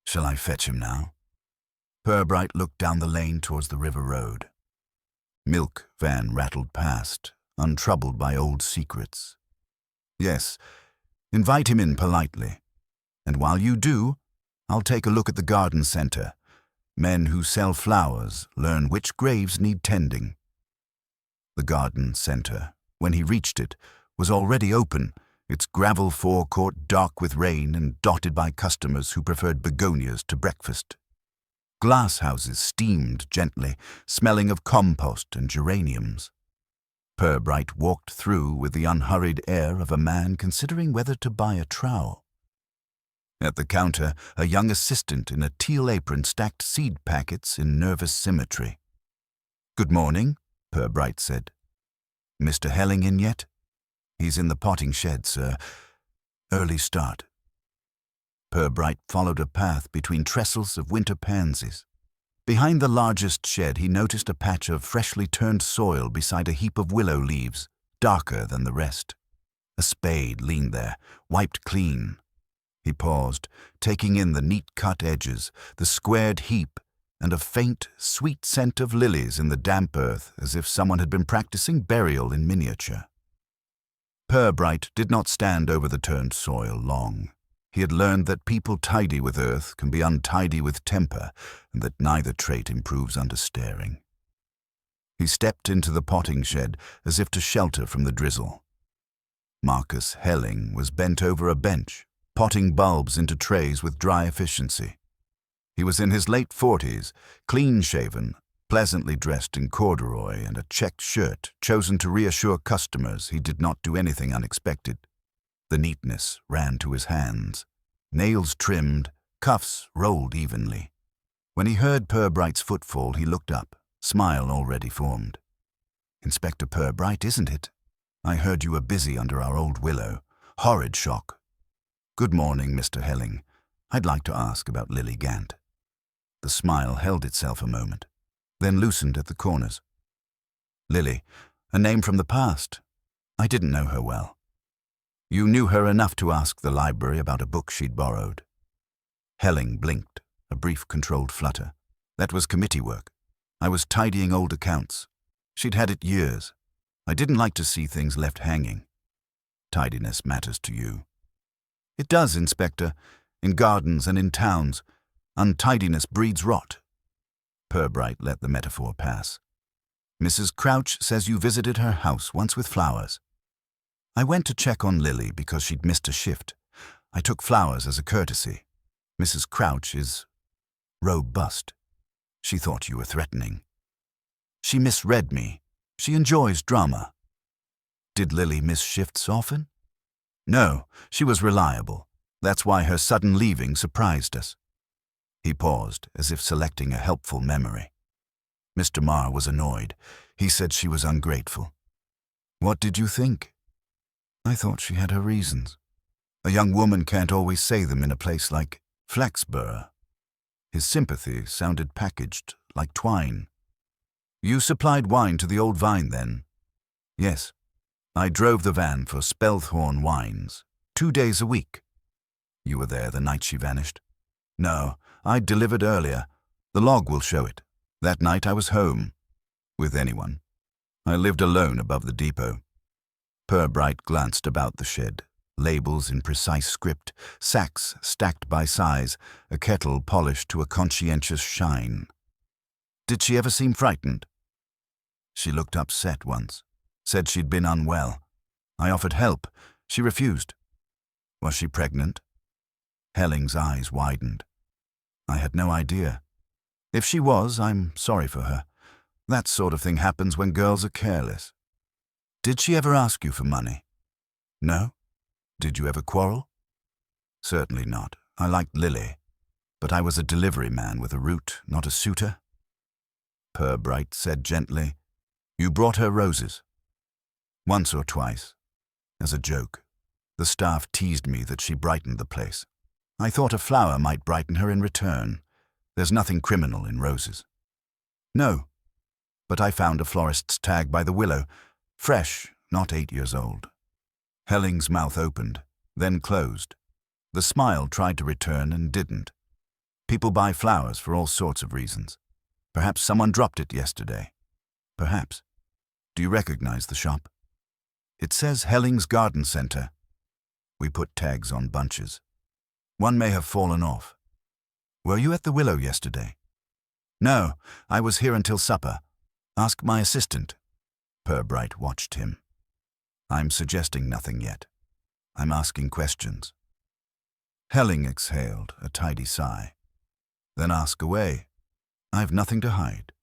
Shall I fetch him now? Purbright looked down the lane towards the river road. Milk van rattled past, untroubled by old secrets. Yes, invite him in politely. And while you do, I'll take a look at the garden center. Men who sell flowers learn which graves need tending. The garden center, when he reached it, was already open, its gravel forecourt dark with rain and dotted by customers who preferred begonias to breakfast. Glass houses steamed gently, smelling of compost and geraniums. Purbright walked through with the unhurried air of a man considering whether to buy a trowel. At the counter, a young assistant in a teal apron stacked seed packets in nervous symmetry. "Good morning," Purbright said. "Mr. Helling in yet?" "He's in the potting shed, sir. Early start." Purbright followed a path between trestles of winter pansies. Behind the largest shed, he noticed a patch of freshly turned soil beside a heap of willow leaves, darker than the rest. A spade leaned there, wiped clean. He paused, taking in the neat-cut edges, the squared heap, and a faint, sweet scent of lilies in the damp earth, as if someone had been practicing burial in miniature. Purbright did not stand over the turned soil long. He had learned that people tidy with earth can be untidy with temper, and that neither trait improves under staring. He stepped into the potting shed as if to shelter from the drizzle. Marcus Helling was bent over a bench, potting bulbs into trays with dry efficiency. He was in his late 40s, clean-shaven, pleasantly dressed in corduroy and a checked shirt, chosen to reassure customers he did not do anything unexpected. The neatness ran to his hands. Nails trimmed, cuffs rolled evenly. When he heard Purbright's footfall, he looked up, smile already formed. "Inspector Purbright, isn't it? I heard you were busy under our old willow. Horrid shock. Good morning, Mr. Helling. I'd like to ask about Lily Gant." The smile held itself a moment, then loosened at the corners. "Lily, a name from the past. I didn't know her well." "You knew her enough to ask the library about a book she'd borrowed." Helling blinked, a brief controlled flutter. "That was committee work. I was tidying old accounts. She'd had it years. I didn't like to see things left hanging." "Tidiness matters to you." "It does, Inspector. In gardens and in towns. Untidiness breeds rot." Purbright let the metaphor pass. "Mrs. Crouch says you visited her house once with flowers." "I went to check on Lily because she'd missed a shift. I took flowers as a courtesy. Mrs. Crouch is robust. She thought you were threatening. She misread me. She enjoys drama." "Did Lily miss shifts often?" "No, she was reliable. That's why her sudden leaving surprised us." He paused, as if selecting a helpful memory. Mr. Marr was annoyed. He said she was ungrateful. "What did you think?" "I thought she had her reasons. A young woman can't always say them in a place like Flaxborough." His sympathy sounded packaged, like twine. "You supplied wine to the old vine, then?" "Yes. I drove the van for Spelthorne Wines, 2 days a week." "You were there the night she vanished?" "No, I delivered earlier. The log will show it. That night I was home. With anyone. I lived alone above the depot." Purbright glanced about the shed. Labels in precise script, sacks stacked by size, a kettle polished to a conscientious shine. "Did she ever seem frightened?" "She looked upset once. Said she'd been unwell. I offered help. She refused." "Was she pregnant?" Helling's eyes widened. "I had no idea. If she was, I'm sorry for her. That sort of thing happens when girls are careless." "Did she ever ask you for money?" "No." "Did you ever quarrel?" "Certainly not. I liked Lily. But I was a delivery man with a route, not a suitor." Purbright said gently, "You brought her roses?" "Once or twice. As a joke. The staff teased me that she brightened the place. I thought a flower might brighten her in return. There's nothing criminal in roses." "No. But I found a florist's tag by the Willow. Fresh, not 8 years old." Helling's mouth opened, then closed. The smile tried to return and didn't. People buy flowers for all sorts of reasons. Perhaps someone dropped it yesterday. Perhaps. Do you recognize the shop? "It says Helling's Garden Center." We put tags on bunches. One may have fallen off. "Were you at the Willow yesterday?" "No, I was here until supper. Ask my assistant." Purbright watched him. "I'm suggesting nothing yet. I'm asking questions." Helling exhaled, a tidy sigh. "Then ask away. I've nothing to hide.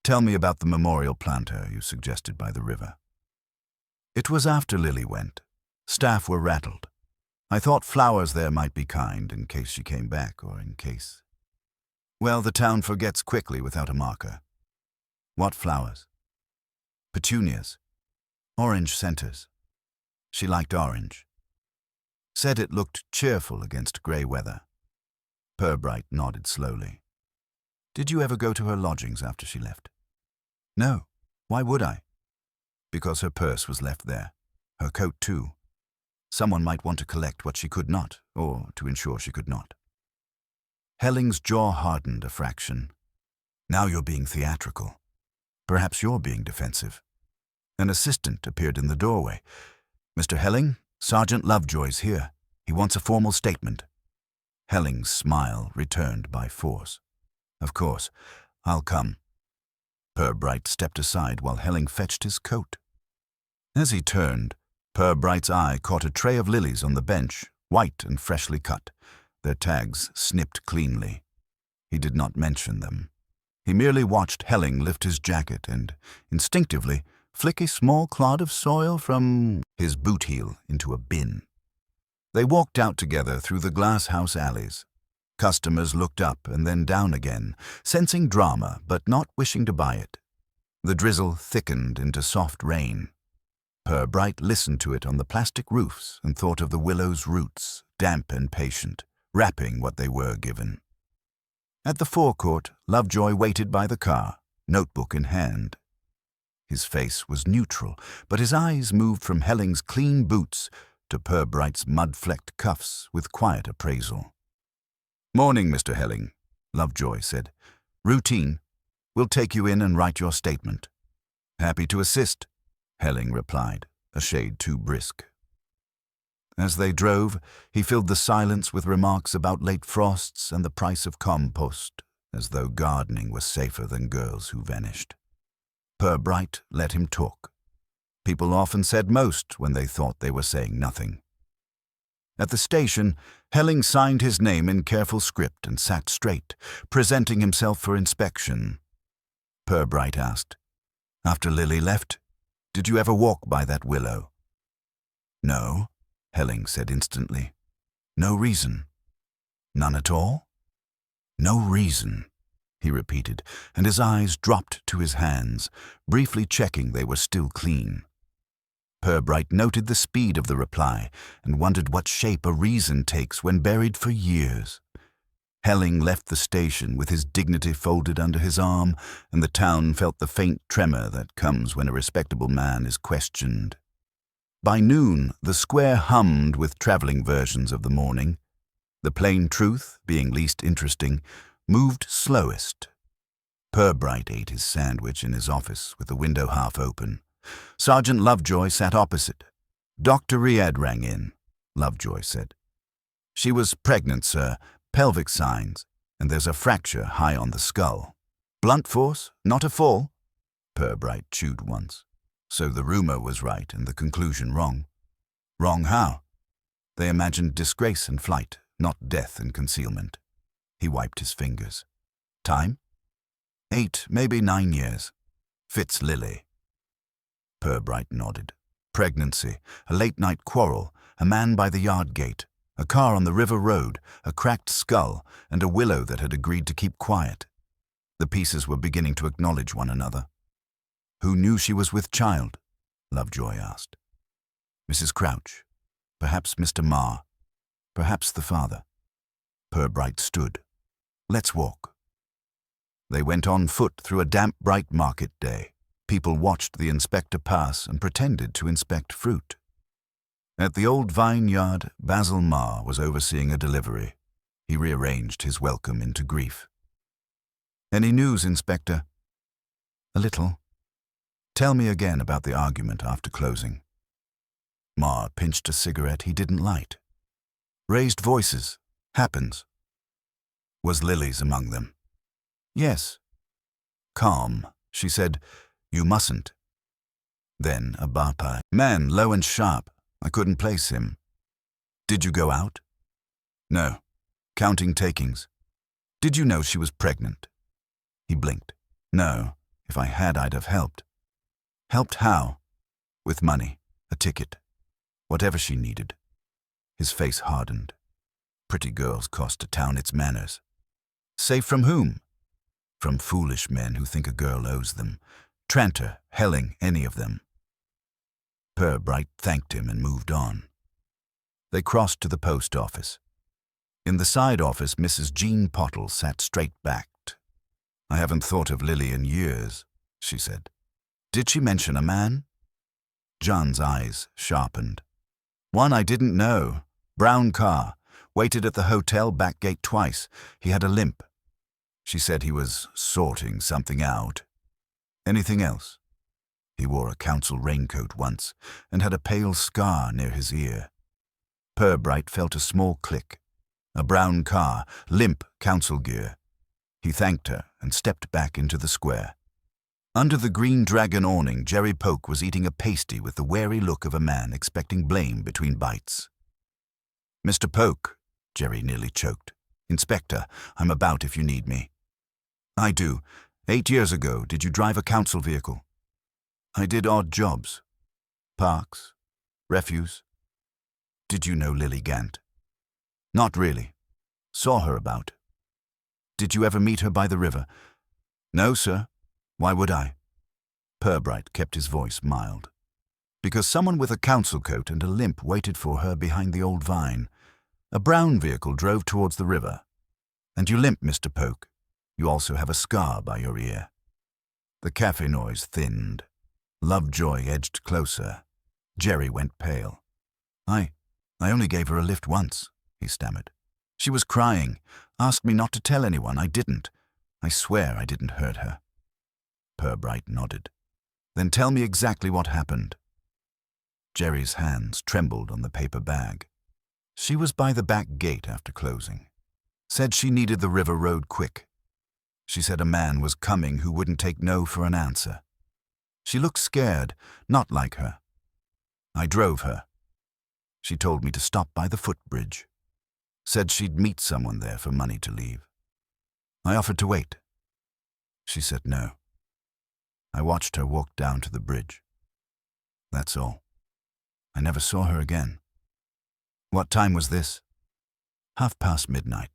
Tell me about the memorial planter you suggested by the river." "It was after Lily went. Staff were rattled. I thought flowers there might be kind in case she came back or in case... Well, the town forgets quickly without a marker. What flowers? Petunias. Orange centers. She liked orange. Said it looked cheerful against grey weather. Purbright nodded slowly. Did you ever go to her lodgings after she left? No. Why would I? Because her purse was left there. Her coat too. Someone might want to collect what she could not, or to ensure she could not. Helling's jaw hardened a fraction. Now you're being theatrical. Perhaps you're being defensive. An assistant appeared in the doorway. Mr. Helling, Sergeant Lovejoy's here. He wants a formal statement. Helling's smile returned by force. Of course, I'll come. Purbright stepped aside while Helling fetched his coat. As he turned, Purbright's eye caught a tray of lilies on the bench, white and freshly cut, their tags snipped cleanly. He did not mention them. He merely watched Helling lift his jacket and, instinctively, flick a small clod of soil from his boot heel into a bin. They walked out together through the glass house alleys. Customers looked up and then down again, sensing drama but not wishing to buy it. The drizzle thickened into soft rain. Purbright listened to it on the plastic roofs and thought of the Willow's roots, damp and patient, wrapping what they were given. At the forecourt, Lovejoy waited by the car, notebook in hand. His face was neutral, but his eyes moved from Helling's clean boots to Purbright's mud-flecked cuffs with quiet appraisal. "Morning, Mr. Helling," Lovejoy said. "Routine. We'll take you in and write your statement." "Happy to assist," Helling replied, a shade too brisk. As they drove, he filled the silence with remarks about late frosts and the price of compost, as though gardening was safer than girls who vanished. Purbright let him talk. People often said most when they thought they were saying nothing. At the station, Helling signed his name in careful script and sat straight, presenting himself for inspection. Purbright asked, "After Lily left, did you ever walk by that willow?" "No," Helling said instantly. "No reason." "None at all?" "No reason," he repeated, and his eyes dropped to his hands, briefly checking they were still clean. Purbright noted the speed of the reply and wondered what shape a reason takes when buried for years. Helling left the station with his dignity folded under his arm, and the town felt the faint tremor that comes when a respectable man is questioned. By noon, the square hummed with traveling versions of the morning. The plain truth, being least interesting, moved slowest. Purbright ate his sandwich in his office with the window half open. Sergeant Lovejoy sat opposite. "Dr. Riad rang in," Lovejoy said. "She was pregnant, sir, pelvic signs, and there's a fracture high on the skull. Blunt force, not a fall?" Purbright chewed once. So the rumor was right and the conclusion wrong. Wrong how? They imagined disgrace and flight, not death and concealment. He wiped his fingers. "Time?" 8, maybe 9 years. Fits Lily." Purbright nodded. Pregnancy, a late-night quarrel, a man by the yard gate, a car on the river road, a cracked skull, and a willow that had agreed to keep quiet. The pieces were beginning to acknowledge one another. "Who knew she was with child?" Lovejoy asked. "Mrs. Crouch. Perhaps Mr. Marr. Perhaps the father." Purbright stood. "Let's walk." They went on foot through a damp, bright market day. People watched the inspector pass and pretended to inspect fruit. At the old vineyard, Basil Marr was overseeing a delivery. He rearranged his welcome into grief. "Any news, Inspector?" "A little." "Tell me again about the argument after closing." Marr pinched a cigarette he didn't light. "Raised voices. Happens." "Was Lily's among them?" "Yes." Calm, she said, "You mustn't." Then a barpa. "Man, low and sharp. I couldn't place him." "Did you go out?" "No. Counting takings." "Did you know she was pregnant?" He blinked. "No. If I had, I'd have helped." "Helped how?" "With money. A ticket. Whatever she needed." His face hardened. Pretty girls cost a town its manners. Safe from whom? From foolish men who think a girl owes them. Tranter, Helling, any of them. Purbright thanked him and moved on. They crossed to the post office. In the side office, Mrs. Jean Pottle sat straight-backed. "I haven't thought of Lily in years," she said. "Did she mention a man?" John's eyes sharpened. "One I didn't know. Brown car. Waited at the hotel back gate twice. He had a limp. She said he was sorting something out." "Anything else?" "He wore a council raincoat once and had a pale scar near his ear." Purbright felt a small click. A brown car, limp council gear. He thanked her and stepped back into the square. Under the green dragon awning, Jerry Polk was eating a pasty with the wary look of a man expecting blame between bites. "Mr. Polk," Jerry nearly choked. "Inspector, I'm about if you need me." "I do. 8 years ago, did you drive a council vehicle?" "I did odd jobs. Parks, refuse." "Did you know Lily Gant?" "Not really. Saw her about." "Did you ever meet her by the river?" "No, sir. Why would I?" Purbright kept his voice mild. "Because someone with a council coat and a limp waited for her behind the old vine. A brown vehicle drove towards the river. And you limp, Mr. Polk. You also have a scar by your ear." The cafe noise thinned. Lovejoy edged closer. Jerry went pale. I only gave her a lift once," he stammered. "She was crying, asked me not to tell anyone. I didn't. I swear I didn't hurt her." Purbright nodded. "Then tell me exactly what happened." Jerry's hands trembled on the paper bag. "She was by the back gate after closing. Said she needed the river road quick. She said a man was coming who wouldn't take no for an answer. She looked scared, not like her. I drove her. She told me to stop by the footbridge. Said she'd meet someone there for money to leave. I offered to wait. She said no. I watched her walk down to the bridge. That's all. I never saw her again." "What time was this?" "Half-past midnight.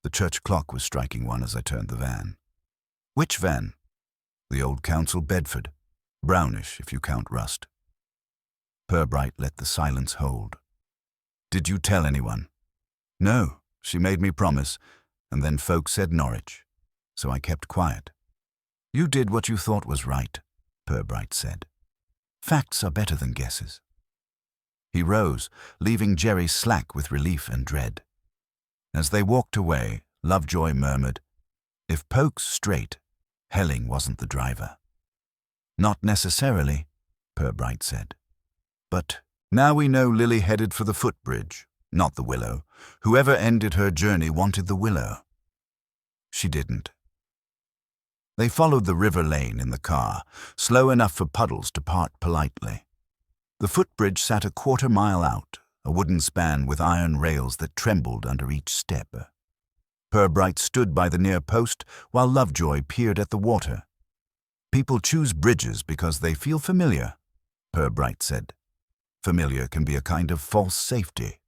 The church clock was striking 1 as I turned the van." "Which van?" "The old council Bedford. Brownish, if you count rust." Purbright let the silence hold. "Did you tell anyone?" "No, she made me promise, and then folks said Norwich, so I kept quiet." "You did what you thought was right," Purbright said. "Facts are better than guesses." He rose, leaving Jerry slack with relief and dread. As they walked away, Lovejoy murmured, "If Polk's straight, Helling wasn't the driver." "Not necessarily," Purbright said. "But now we know Lily headed for the footbridge, not the Willow. Whoever ended her journey wanted the Willow." She didn't. They followed the river lane in the car, slow enough for puddles to part politely. The footbridge sat a quarter-mile out, a wooden span with iron rails that trembled under each step. Purbright stood by the near post while Lovejoy peered at the water. "People choose bridges because they feel familiar," Purbright said. "Familiar can be a kind of false safety."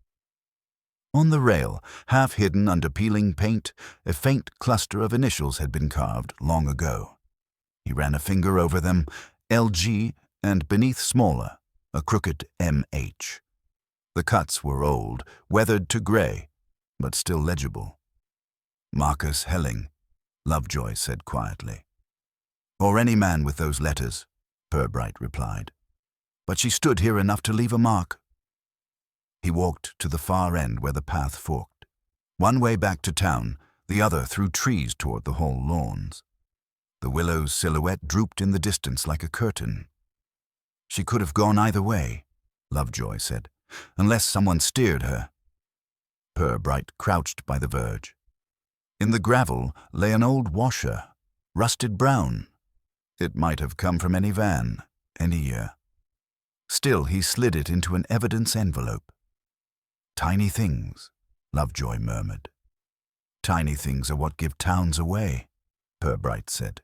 On the rail, half hidden under peeling paint, a faint cluster of initials had been carved long ago. He ran a finger over them, LG, and beneath smaller, a crooked MH. The cuts were old, weathered to gray, but still legible. "Marcus Helling," Lovejoy said quietly. "Or any man with those letters," Purbright replied. "But she stood here enough to leave a mark." He walked to the far end where the path forked. One way back to town, the other through trees toward the hall lawns. The Willow's silhouette drooped in the distance like a curtain. "She could have gone either way," Lovejoy said, "unless someone steered her." Purbright crouched by the verge. In the gravel lay an old washer, rusted brown. It might have come from any van, any year. Still, he slid it into an evidence envelope. "Tiny things," Lovejoy murmured. "Tiny things are what give towns away," Purbright said.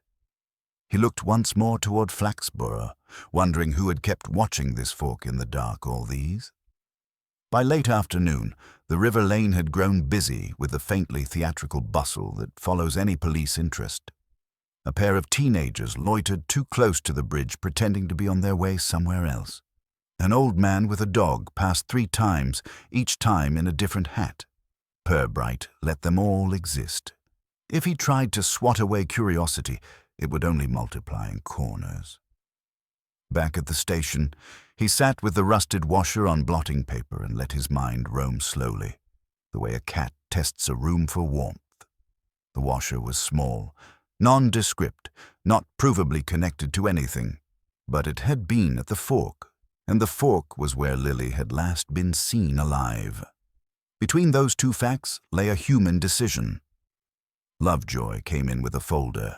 He looked once more toward Flaxborough, wondering who had kept watching this fork in the dark all these. By late afternoon, the river lane had grown busy with the faintly theatrical bustle that follows any police interest. A pair of teenagers loitered too close to the bridge, pretending to be on their way somewhere else. An old man with a dog passed 3 times, each time in a different hat. Purbright let them all exist. If he tried to swat away curiosity, it would only multiply in corners. Back at the station, he sat with the rusted washer on blotting paper and let his mind roam slowly, the way a cat tests a room for warmth. The washer was small, nondescript, not provably connected to anything, but it had been at the fork, and the fork was where Lily had last been seen alive. Between those 2 facts lay a human decision. Lovejoy came in with a folder.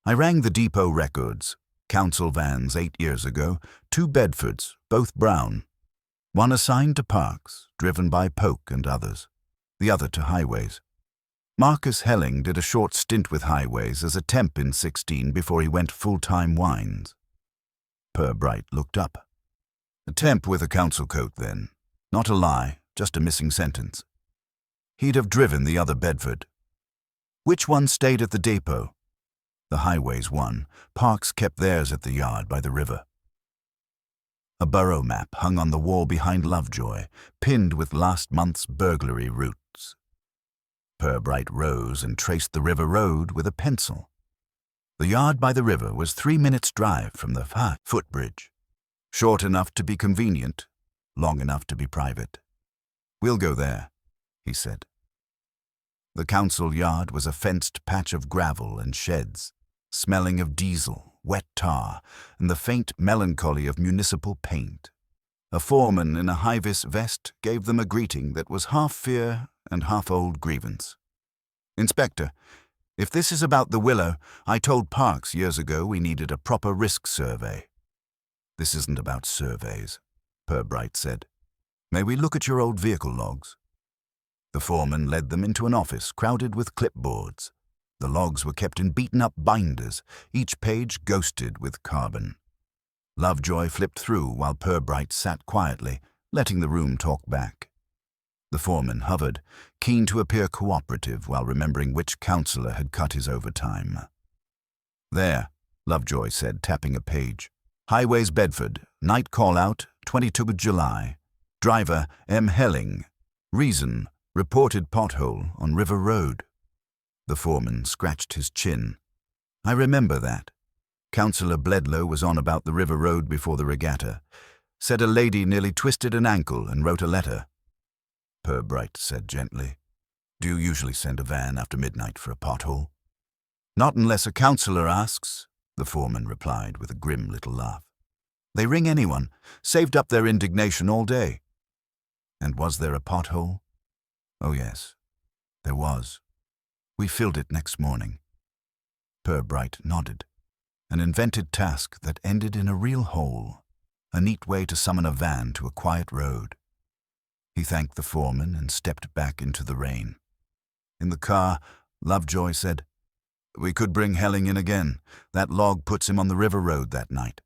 I rang the depot records. Council vans 8 years ago, 2 Bedfords, both brown. One assigned to parks, driven by Polk and others, the other to highways. Marcus Helling did a short stint with highways as a temp in 16 before he went full-time wines. Purbright looked up. A temp with a council coat then. Not a lie, just a missing sentence. He'd have driven the other Bedford. Which one stayed at the depot? The highways one. Parks kept theirs at the yard by the river. A borough map hung on the wall behind Lovejoy, pinned with last month's burglary routes. Purbright rose and traced the river road with a pencil. The yard by the river was 3 minutes' drive from the footbridge. Short enough to be convenient, long enough to be private. "We'll go there," he said. The council yard was a fenced patch of gravel and sheds, smelling of diesel, wet tar, and the faint melancholy of municipal paint. A foreman in a high-vis vest gave them a greeting that was half fear and half old grievance. "Inspector, if this is about the Willow, I told Parks years ago we needed a proper risk survey." "This isn't about surveys," Purbright said. "May we look at your old vehicle logs?" The foreman led them into an office crowded with clipboards. The logs were kept in beaten-up binders, each page ghosted with carbon. Lovejoy flipped through while Purbright sat quietly, letting the room talk back. The foreman hovered, keen to appear cooperative while remembering which councillor had cut his overtime. "There," Lovejoy said, tapping a page. "Highways Bedford, night call-out, 22 July. Driver M. Helling. Reason, reported pothole on River Road." The foreman scratched his chin. "I remember that. Councillor Bledlow was on about the River Road before the regatta. Said a lady nearly twisted an ankle and wrote a letter." Purbright said gently, "Do you usually send a van after midnight for a pothole?" "Not unless a councillor asks," the foreman replied with a grim little laugh. "They ring anyone. Saved up their indignation all day." "And was there a pothole?" "Oh yes, there was. We filled it next morning." Purbright nodded. An invented task that ended in a real hole, a neat way to summon a van to a quiet road. He thanked the foreman and stepped back into the rain. In the car, Lovejoy said, "We could bring Helling in again. That log puts him on the River Road that night."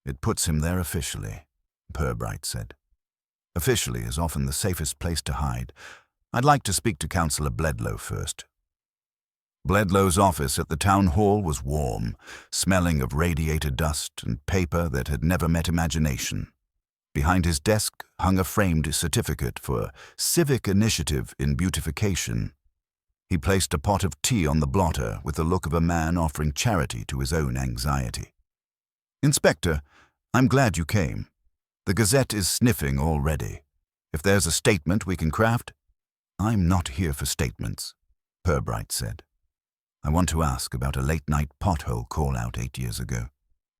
"It puts him there officially," Purbright said. "Officially is often the safest place to hide. I'd like to speak to Councillor Bledlow first." Bledlow's office at the town hall was warm, smelling of radiator dust and paper that had never met imagination. Behind his desk hung a framed certificate for civic initiative in beautification. He placed a pot of tea on the blotter with the look of a man offering charity to his own anxiety. "Inspector, I'm glad you came. The Gazette is sniffing already. If there's a statement we can craft—" "I'm not here for statements," Purbright said. "I want to ask about a late-night pothole call-out 8 years ago.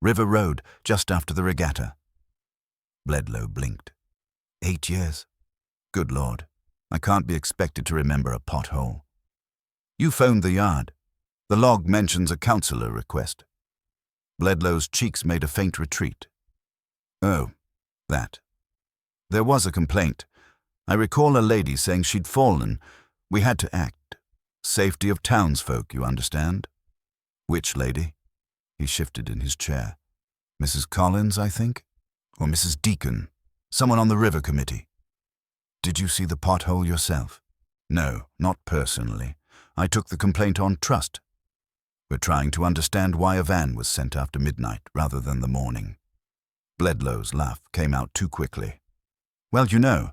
River Road, just after the regatta." Bledlow blinked. 8 years? Good Lord, I can't be expected to remember a pothole. "You phoned the yard. The log mentions a councillor request." Bledlow's cheeks made a faint retreat. "Oh, that. There was a complaint. I recall a lady saying she'd fallen. We had to act. Safety of townsfolk, you understand." "Which lady?" He shifted in his chair. "Mrs. Collins, I think? Or Mrs. Deacon? Someone on the river committee?" Did you see the pothole yourself? No, not personally. I took the complaint on trust. We're trying to understand why a van was sent after midnight rather than the morning. Bledlow's laugh came out too quickly. Well, you know,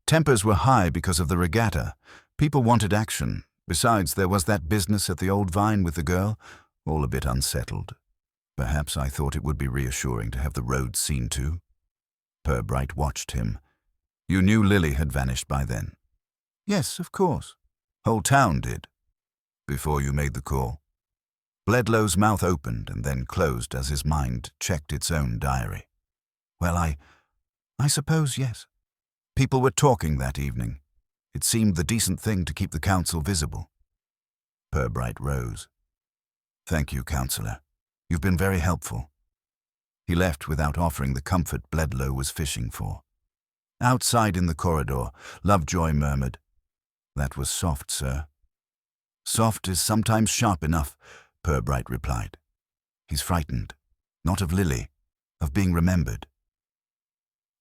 tempers were high because of the regatta. People wanted action. Besides, there was that business at the old Vine with the girl, all a bit unsettled. Perhaps I thought it would be reassuring to have the road seen to. Purbright watched him. You knew Lily had vanished by then? Yes, of course. Whole town did. Before you made the call? Bledlow's mouth opened and then closed as his mind checked its own diary. Well, I suppose yes. People were talking that evening. It seemed the decent thing to keep the council visible. Purbright rose. Thank you, councillor. You've been very helpful. He left without offering the comfort Bledlow was fishing for. Outside in the corridor, Lovejoy murmured, That was soft, sir. Soft is sometimes sharp enough, Purbright replied. He's frightened, not of Lily, of being remembered.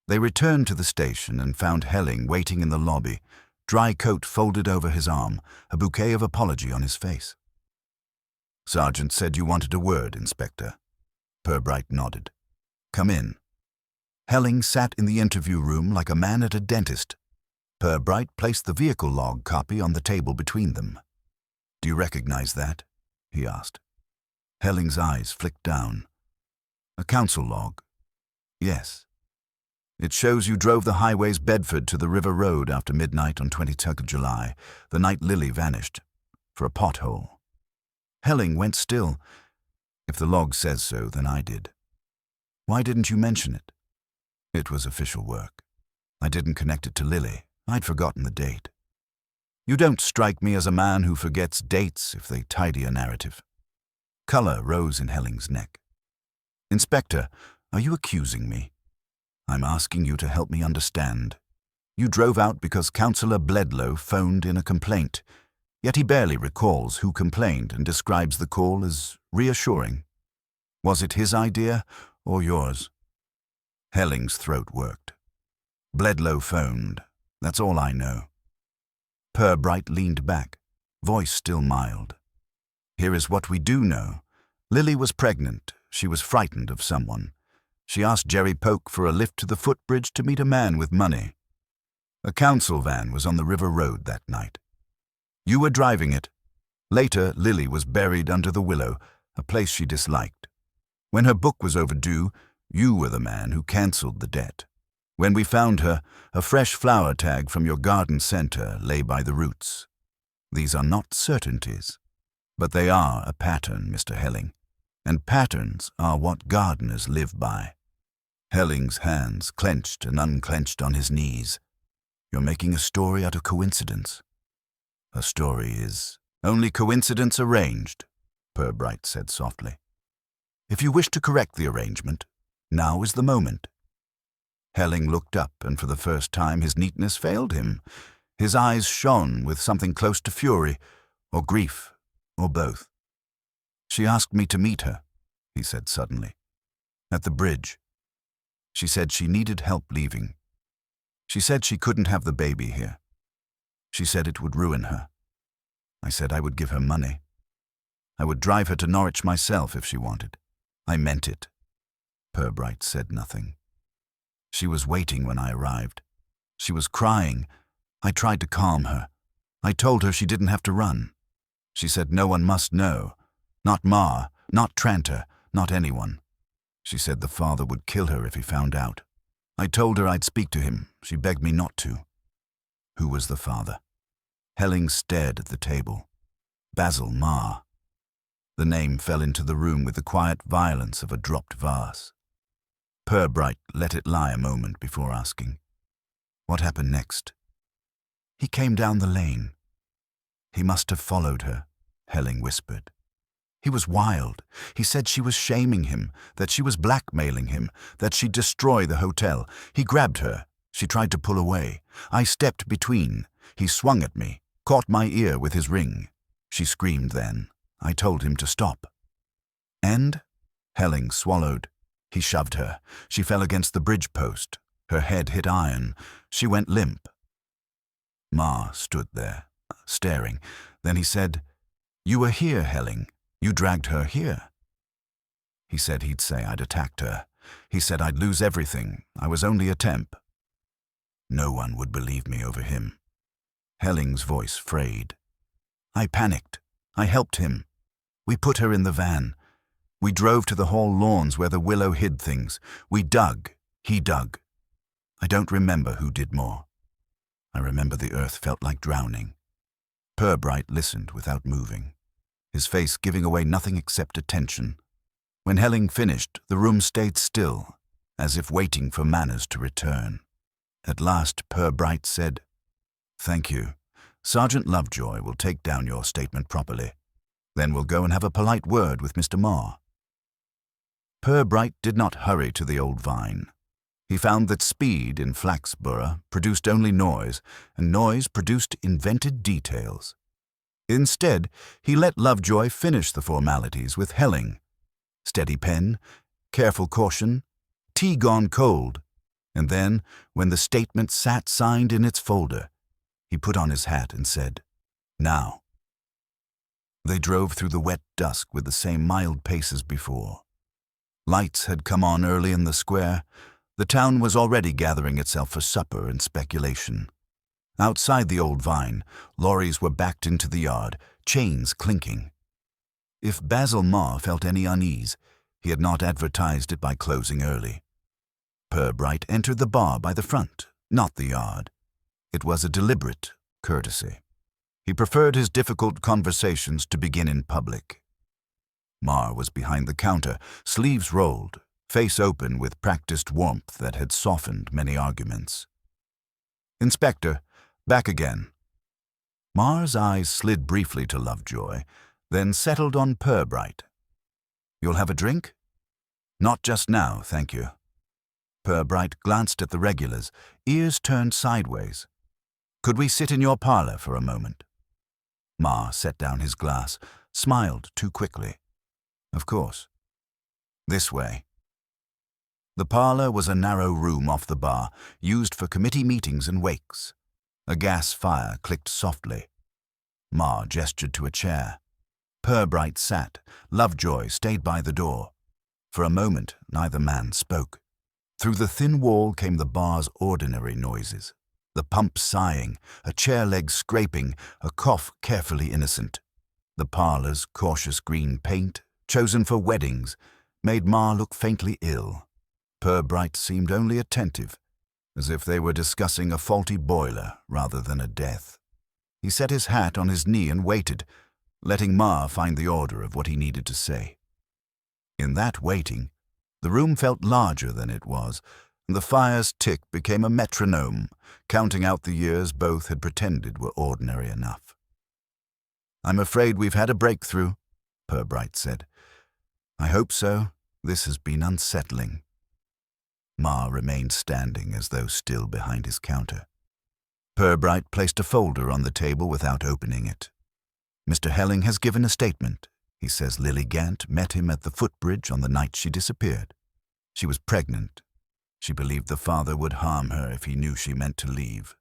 They returned to the station and found Helling waiting in the lobby, dry coat folded over his arm, a bouquet of apology on his face. Sergeant said you wanted a word, Inspector. Purbright nodded. Come in. Helling sat in the interview room like a man at a dentist. Purbright placed the vehicle log copy on the table between them. Do you recognize that? He asked. Helling's eyes flicked down. A council log. Yes. It shows you drove the highways Bedford to the River Road after midnight on 22nd July, the night Lily vanished, for a pothole. Helling went still. If the log says so, then I did. Why didn't you mention it? It was official work. I didn't connect it to Lily. I'd forgotten the date. You don't strike me as a man who forgets dates if they tidy a narrative. Color rose in Helling's neck. Inspector, are you accusing me? I'm asking you to help me understand. You drove out because Councillor Bledlow phoned in a complaint, yet he barely recalls who complained and describes the call as reassuring. Was it his idea or yours? Helling's throat worked. Bledlow phoned. That's all I know. Purbright leaned back, voice still mild. Here is what we do know. Lily was pregnant. She was frightened of someone. She asked Jerry Polk for a lift to the footbridge to meet a man with money. A council van was on the River Road that night. You were driving it. Later, Lily was buried under the Willow, a place she disliked. When her book was overdue, you were the man who cancelled the debt. When we found her, a fresh flower tag from your garden centre lay by the roots. These are not certainties, but they are a pattern, Mr. Helling, and patterns are what gardeners live by. Helling's hands clenched and unclenched on his knees. You're making a story out of coincidence. A story is only coincidence arranged, Purbright said softly. If you wish to correct the arrangement, now is the moment. Helling looked up, and for the first time his neatness failed him. His eyes shone with something close to fury, or grief, or both. She asked me to meet her, he said suddenly, at the bridge. She said she needed help leaving. She said she couldn't have the baby here. She said it would ruin her. I said I would give her money. I would drive her to Norwich myself if she wanted. I meant it. Purbright said nothing. She was waiting when I arrived. She was crying. I tried to calm her. I told her she didn't have to run. She said no one must know. Not Ma, not Tranter, not anyone. She said the father would kill her if he found out. I told her I'd speak to him. She begged me not to. Who was the father? Helling stared at the table. Basil Marr. The name fell into the room with the quiet violence of a dropped vase. Purbright let it lie a moment before asking, What happened next? He came down the lane. He must have followed her, Helling whispered. He was wild. He said she was shaming him, that she was blackmailing him, that she'd destroy the hotel. He grabbed her. She tried to pull away. I stepped between. He swung at me, caught my ear with his ring. She screamed then. I told him to stop. And? Helling swallowed. He shoved her. She fell against the bridge post. Her head hit iron. She went limp. Ma stood there, staring. Then he said, "You were here, Helling. You dragged her here." He said he'd say I'd attacked her. He said I'd lose everything. I was only a temp. No one would believe me over him. Helling's voice frayed. I panicked. I helped him. We put her in the van. We drove to the hall lawns where the Willow hid things. We dug. He dug. I don't remember who did more. I remember the earth felt like drowning. Purbright listened without moving, his face giving away nothing except attention. When Helling finished, the room stayed still, as if waiting for manners to return. At last, Purbright said, "Thank you. Sergeant Lovejoy will take down your statement properly. Then we'll go and have a polite word with Mr. Marr." Purbright did not hurry to the old vine. He found that speed in Flaxborough produced only noise, and noise produced invented details. Instead, he let Lovejoy finish the formalities with Helling. Steady pen, careful caution, tea gone cold, and then, when the statement sat signed in its folder, he put on his hat and said, "Now." They drove through the wet dusk with the same mild pace as before. Lights had come on early in the square. The town was already gathering itself for supper and speculation. Outside the old vine, lorries were backed into the yard, chains clinking. If Basil Marr felt any unease, he had not advertised it by closing early. Purbright entered the bar by the front, not the yard. It was a deliberate courtesy. He preferred his difficult conversations to begin in public. Marr was behind the counter, sleeves rolled, face open with practiced warmth that had softened many arguments. "Inspector, back again." Marr's eyes slid briefly to Lovejoy, then settled on Purbright. "You'll have a drink?" "Not just now, thank you." Purbright glanced at the regulars, ears turned sideways. "Could we sit in your parlor for a moment?" Marr set down his glass, smiled too quickly. "Of course. This way." The parlor was a narrow room off the bar, used for committee meetings and wakes. A gas fire clicked softly. Marr gestured to a chair. Purbright sat. Lovejoy stayed by the door. For a moment, neither man spoke. Through the thin wall came the bar's ordinary noises. The pump sighing, a chair leg scraping, a cough carefully innocent. The parlor's cautious green paint, chosen for weddings, made Marr look faintly ill. Purbright seemed only attentive, as if they were discussing a faulty boiler rather than a death. He set his hat on his knee and waited, letting Marr find the order of what he needed to say. In that waiting, the room felt larger than it was, and the fire's tick became a metronome, counting out the years both had pretended were ordinary enough. "I'm afraid we've had a breakthrough," Purbright said. "I hope so. This has been unsettling." Marr remained standing as though still behind his counter. Purbright placed a folder on the table without opening it. "Mr. Helling has given a statement. He says Lily Gant met him at the footbridge on the night she disappeared. She was pregnant. She believed the father would harm her if he knew she meant to leave."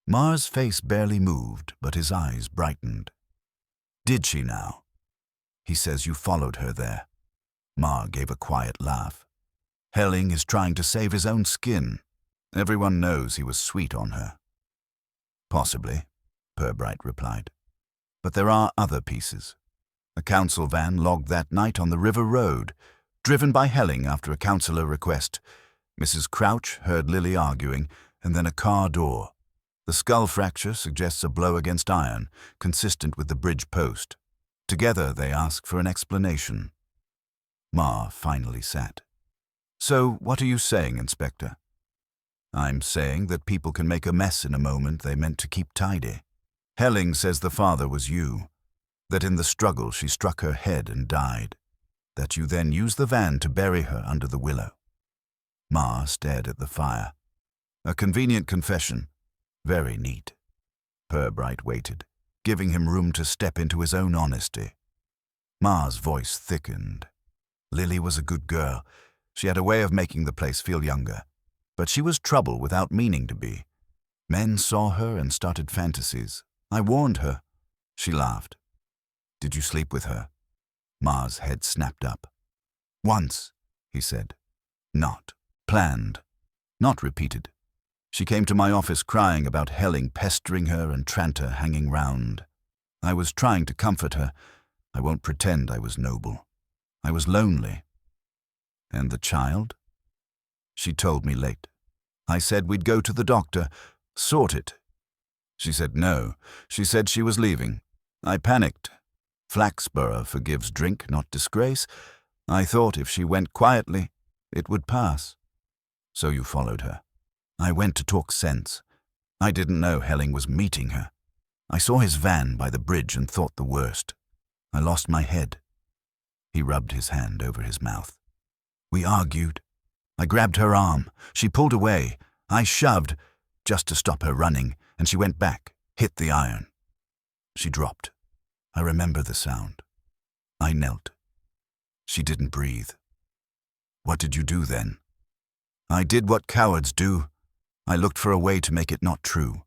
Marr's face barely moved, but his eyes brightened. "Did she now?" "He says you followed her there." Marr gave a quiet laugh. "Helling is trying to save his own skin. Everyone knows he was sweet on her." "Possibly," Purbright replied. "But there are other pieces. A council van logged that night on the River Road, driven by Helling after a councillor request. Mrs. Crouch heard Lily arguing, and then a car door. The skull fracture suggests a blow against iron, consistent with the bridge post. Together they ask for an explanation." Marr finally sat. "So what are you saying, Inspector?" "I'm saying that people can make a mess in a moment they meant to keep tidy. Helling says the father was you, that in the struggle she struck her head and died, that you then used the van to bury her under the willow." Marr stared at the fire. "A convenient confession. Very neat." Purbright waited, giving him room to step into his own honesty. Marr's voice thickened. Lily was a good girl. She had a way of making the place feel younger, but she was trouble without meaning to be. Men saw her and started fantasies. I warned her. She laughed. Did you sleep with her? Ma's head snapped up. Once, he said. Not. Planned. Not repeated. She came to my office crying about Helling pestering her and Tranter hanging round. I was trying to comfort her. I won't pretend I was noble. I was lonely. And the child? She told me late. I said we'd go to the doctor, sort it. She said no. She said she was leaving. I panicked. Flaxborough forgives drink, not disgrace. I thought if she went quietly, it would pass. So you followed her. I went to talk sense. I didn't know Helling was meeting her. I saw his van by the bridge and thought the worst. I lost my head. He rubbed his hand over his mouth. We argued. I grabbed her arm. She pulled away. I shoved, just to stop her running, and she went back, hit the iron. She dropped. I remember the sound. I knelt. She didn't breathe. What did you do then? I did what cowards do. I looked for a way to make it not true.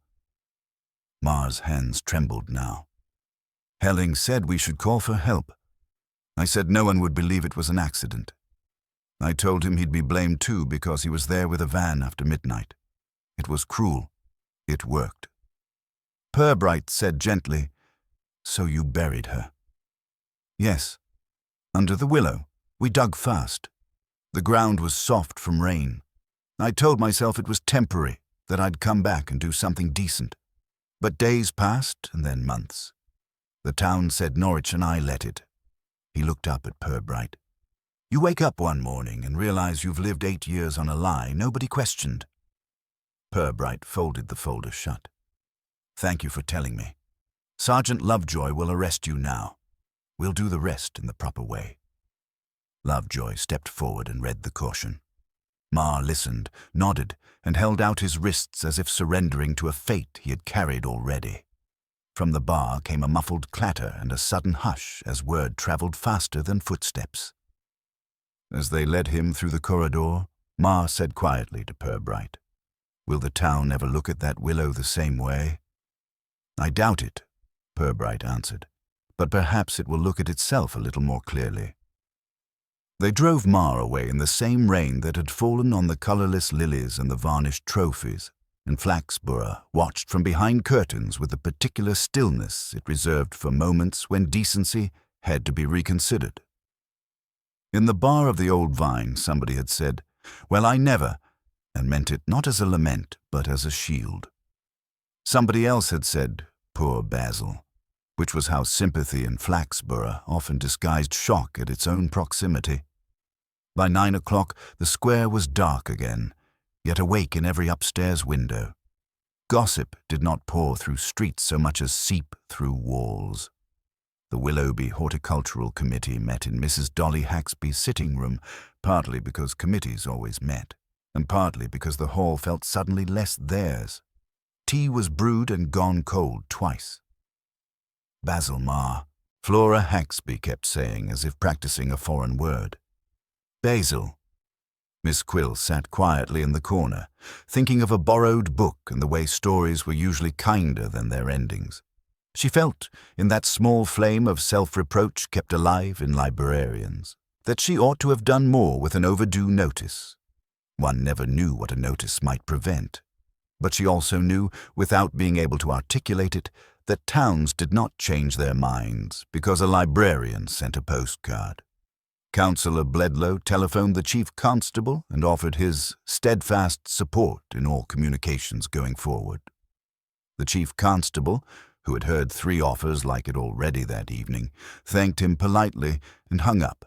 Ma's hands trembled now. Helling said we should call for help. I said no one would believe it was an accident. I told him he'd be blamed too because he was there with a van after midnight. It was cruel. It worked. Purbright said gently, So you buried her? Yes. Under the willow. We dug fast. The ground was soft from rain. I told myself it was temporary, that I'd come back and do something decent. But days passed, and then months. The town said Norwich and I let it. He looked up at Purbright. You wake up one morning and realize you've lived 8 years on a lie nobody questioned. Purbright folded the folder shut. Thank you for telling me. Sergeant Lovejoy will arrest you now. We'll do the rest in the proper way. Lovejoy stepped forward and read the caution. Ma listened, nodded, and held out his wrists as if surrendering to a fate he had carried already. From the bar came a muffled clatter and a sudden hush as word travelled faster than footsteps. As they led him through the corridor, Ma said quietly to Purbright, Will the town ever look at that Willow the same way? I doubt it, Purbright answered, but perhaps it will look at itself a little more clearly. They drove Ma away in the same rain that had fallen on the colourless lilies and the varnished trophies, and Flaxborough watched from behind curtains with the particular stillness it reserved for moments when decency had to be reconsidered. In the bar of the Old Vine, somebody had said, Well, I never, and meant it not as a lament, but as a shield. Somebody else had said, Poor Basil, which was how sympathy in Flaxborough often disguised shock at its own proximity. By 9 o'clock, the square was dark again, yet awake in every upstairs window. Gossip did not pour through streets so much as seep through walls. The Willoughby Horticultural Committee met in Mrs. Dolly Haxby's sitting room, partly because committees always met, and partly because the hall felt suddenly less theirs. Tea was brewed and gone cold twice. Basil Ma, Flora Haxby kept saying as if practicing a foreign word. Basil. Miss Quill sat quietly in the corner, thinking of a borrowed book and the way stories were usually kinder than their endings. She felt, in that small flame of self-reproach kept alive in librarians, that she ought to have done more with an overdue notice. One never knew what a notice might prevent. But she also knew, without being able to articulate it, that towns did not change their minds because a librarian sent a postcard. Councillor Bledlow telephoned the chief constable and offered his steadfast support in all communications going forward. The chief constable, who had heard 3 offers like it already that evening, thanked him politely and hung up.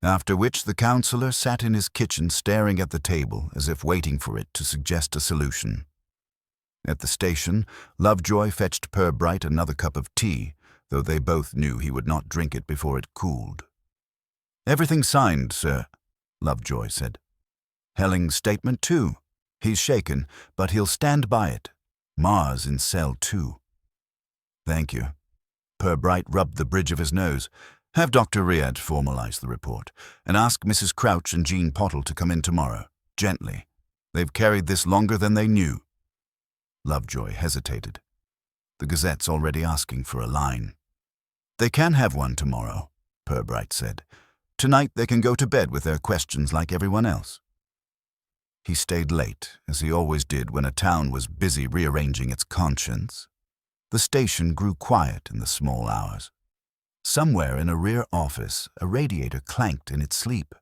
After which the councillor sat in his kitchen staring at the table as if waiting for it to suggest a solution. At the station, Lovejoy fetched Purbright another cup of tea, though they both knew he would not drink it before it cooled. Everything signed, sir, Lovejoy said. Helling's statement too. He's shaken, but he'll stand by it. Ma's in cell too. Thank you. Purbright rubbed the bridge of his nose. Have Dr. Riad formalize the report, and ask Mrs. Crouch and Jean Pottle to come in tomorrow, gently. They've carried this longer than they knew. Lovejoy hesitated. The Gazette's already asking for a line. They can have one tomorrow, Purbright said. Tonight they can go to bed with their questions like everyone else. He stayed late, as he always did when a town was busy rearranging its conscience. The station grew quiet in the small hours. Somewhere in a rear office, a radiator clanked in its sleep.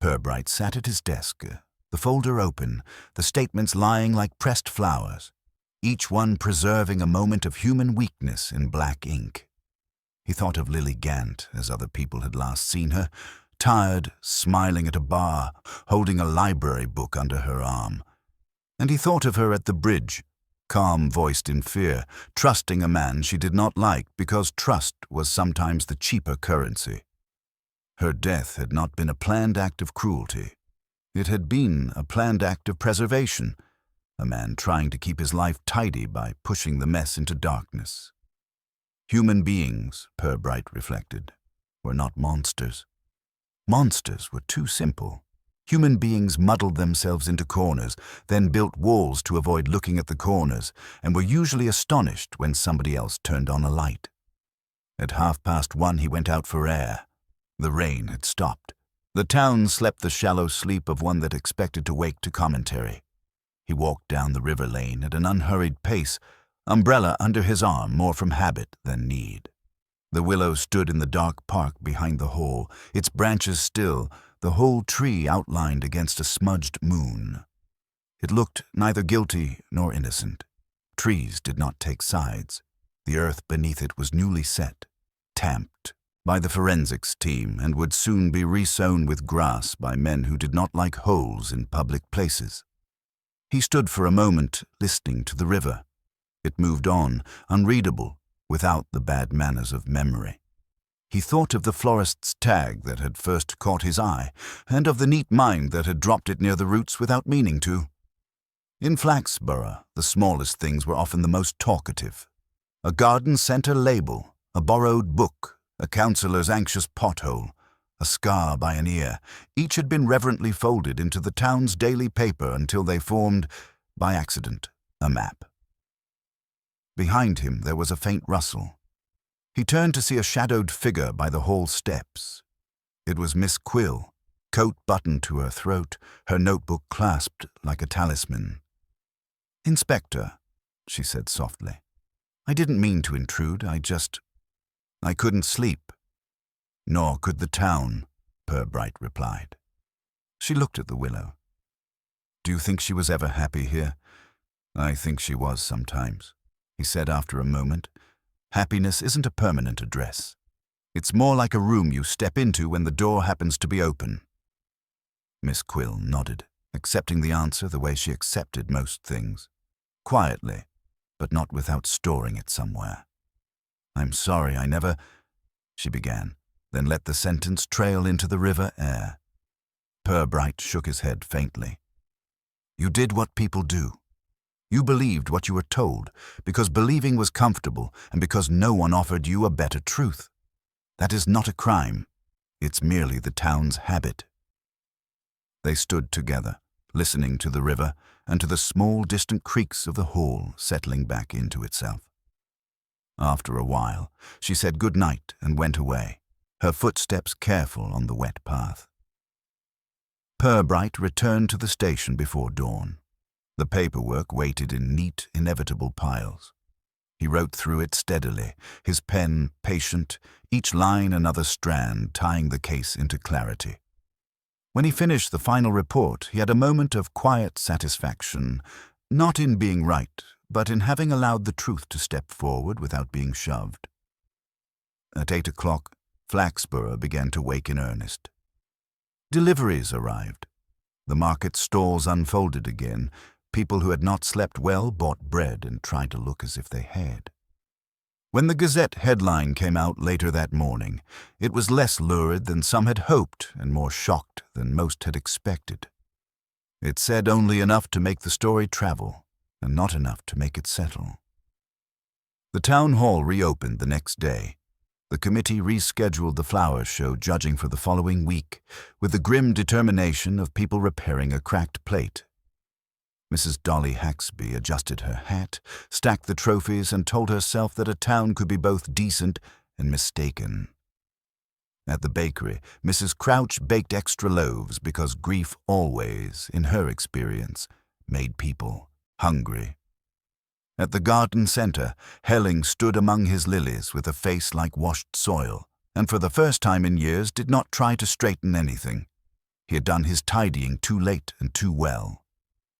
Purbright sat at his desk, the folder open, the statements lying like pressed flowers, each one preserving a moment of human weakness in black ink. He thought of Lily Gant as other people had last seen her, tired, smiling at a bar, holding a library book under her arm. And he thought of her at the bridge, calm-voiced in fear, trusting a man she did not like because trust was sometimes the cheaper currency. Her death had not been a planned act of cruelty. It had been a planned act of preservation, a man trying to keep his life tidy by pushing the mess into darkness. Human beings, Purbright reflected, were not monsters. Monsters were too simple. Human beings muddled themselves into corners, then built walls to avoid looking at the corners, and were usually astonished when somebody else turned on a light. At 1:30 he went out for air. The rain had stopped. The town slept the shallow sleep of one that expected to wake to commentary. He walked down the river lane at an unhurried pace, umbrella under his arm more from habit than need. The willow stood in the dark park behind the hall, its branches still, the whole tree outlined against a smudged moon. It looked neither guilty nor innocent. Trees did not take sides. The earth beneath it was newly set, tamped by the forensics team, and would soon be resown with grass by men who did not like holes in public places. He stood for a moment, listening to the river. It moved on, unreadable, without the bad manners of memory. He thought of the florist's tag that had first caught his eye, and of the neat mind that had dropped it near the roots without meaning to. In Flaxborough, the smallest things were often the most talkative. A garden centre label, a borrowed book, a councillor's anxious pothole, a scar by an ear, each had been reverently folded into the town's daily paper until they formed, by accident, a map. Behind him there was a faint rustle. He turned to see a shadowed figure by the hall steps. It was Miss Quill, coat buttoned to her throat, her notebook clasped like a talisman. "Inspector," she said softly, "I didn't mean to intrude, I couldn't sleep." "Nor could the town," Purbright replied. She looked at the willow. "Do you think she was ever happy here?" "I think she was sometimes," he said after a moment. "Happiness isn't a permanent address. It's more like a room you step into when the door happens to be open." Miss Quill nodded, accepting the answer the way she accepted most things. Quietly, but not without storing it somewhere. "I'm sorry I never—" she began, then let the sentence trail into the river air. Purbright shook his head faintly. "You did what people do. You believed what you were told, because believing was comfortable and because no one offered you a better truth. That is not a crime. It's merely the town's habit." They stood together, listening to the river and to the small distant creaks of the hall settling back into itself. After a while, she said good night and went away, her footsteps careful on the wet path. Purbright returned to the station before dawn. The paperwork waited in neat, inevitable piles. He wrote through it steadily, his pen patient, each line another strand tying the case into clarity. When he finished the final report, he had a moment of quiet satisfaction, not in being right, but in having allowed the truth to step forward without being shoved. At 8:00, Flaxborough began to wake in earnest. Deliveries arrived. The market stalls unfolded again. People who had not slept well bought bread and tried to look as if they had. When the Gazette headline came out later that morning, it was less lurid than some had hoped and more shocked than most had expected. It said only enough to make the story travel, and not enough to make it settle. The town hall reopened the next day. The committee rescheduled the flower show judging for the following week, with the grim determination of people repairing a cracked plate. Mrs. Dolly Haxby adjusted her hat, stacked the trophies, and told herself that a town could be both decent and mistaken. At the bakery, Mrs. Crouch baked extra loaves because grief always, in her experience, made people hungry. At the garden center, Helling stood among his lilies with a face like washed soil, and for the first time in years did not try to straighten anything. He had done his tidying too late and too well.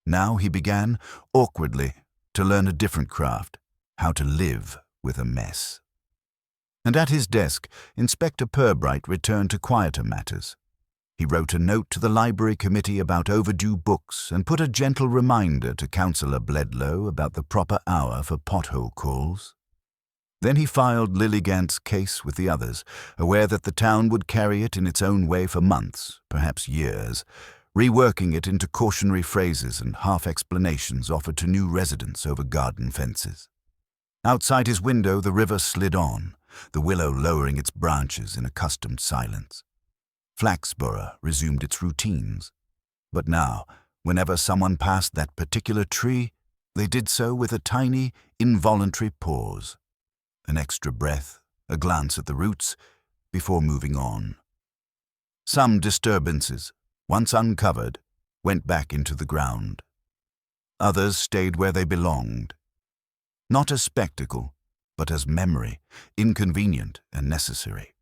Now he began, awkwardly, to learn a different craft, how to live with a mess. And at his desk, Inspector Purbright returned to quieter matters. He wrote a note to the library committee about overdue books and put a gentle reminder to Councillor Bledlow about the proper hour for pothole calls. Then he filed Lillygant's case with the others, aware that the town would carry it in its own way for months, perhaps years, reworking it into cautionary phrases and half-explanations offered to new residents over garden fences. Outside his window, the river slid on, the willow lowering its branches in accustomed silence. Flaxborough resumed its routines. But now, whenever someone passed that particular tree, they did so with a tiny, involuntary pause. An extra breath, a glance at the roots, before moving on. Some disturbances, once uncovered, went back into the ground. Others stayed where they belonged. Not as spectacle, but as memory, inconvenient and necessary.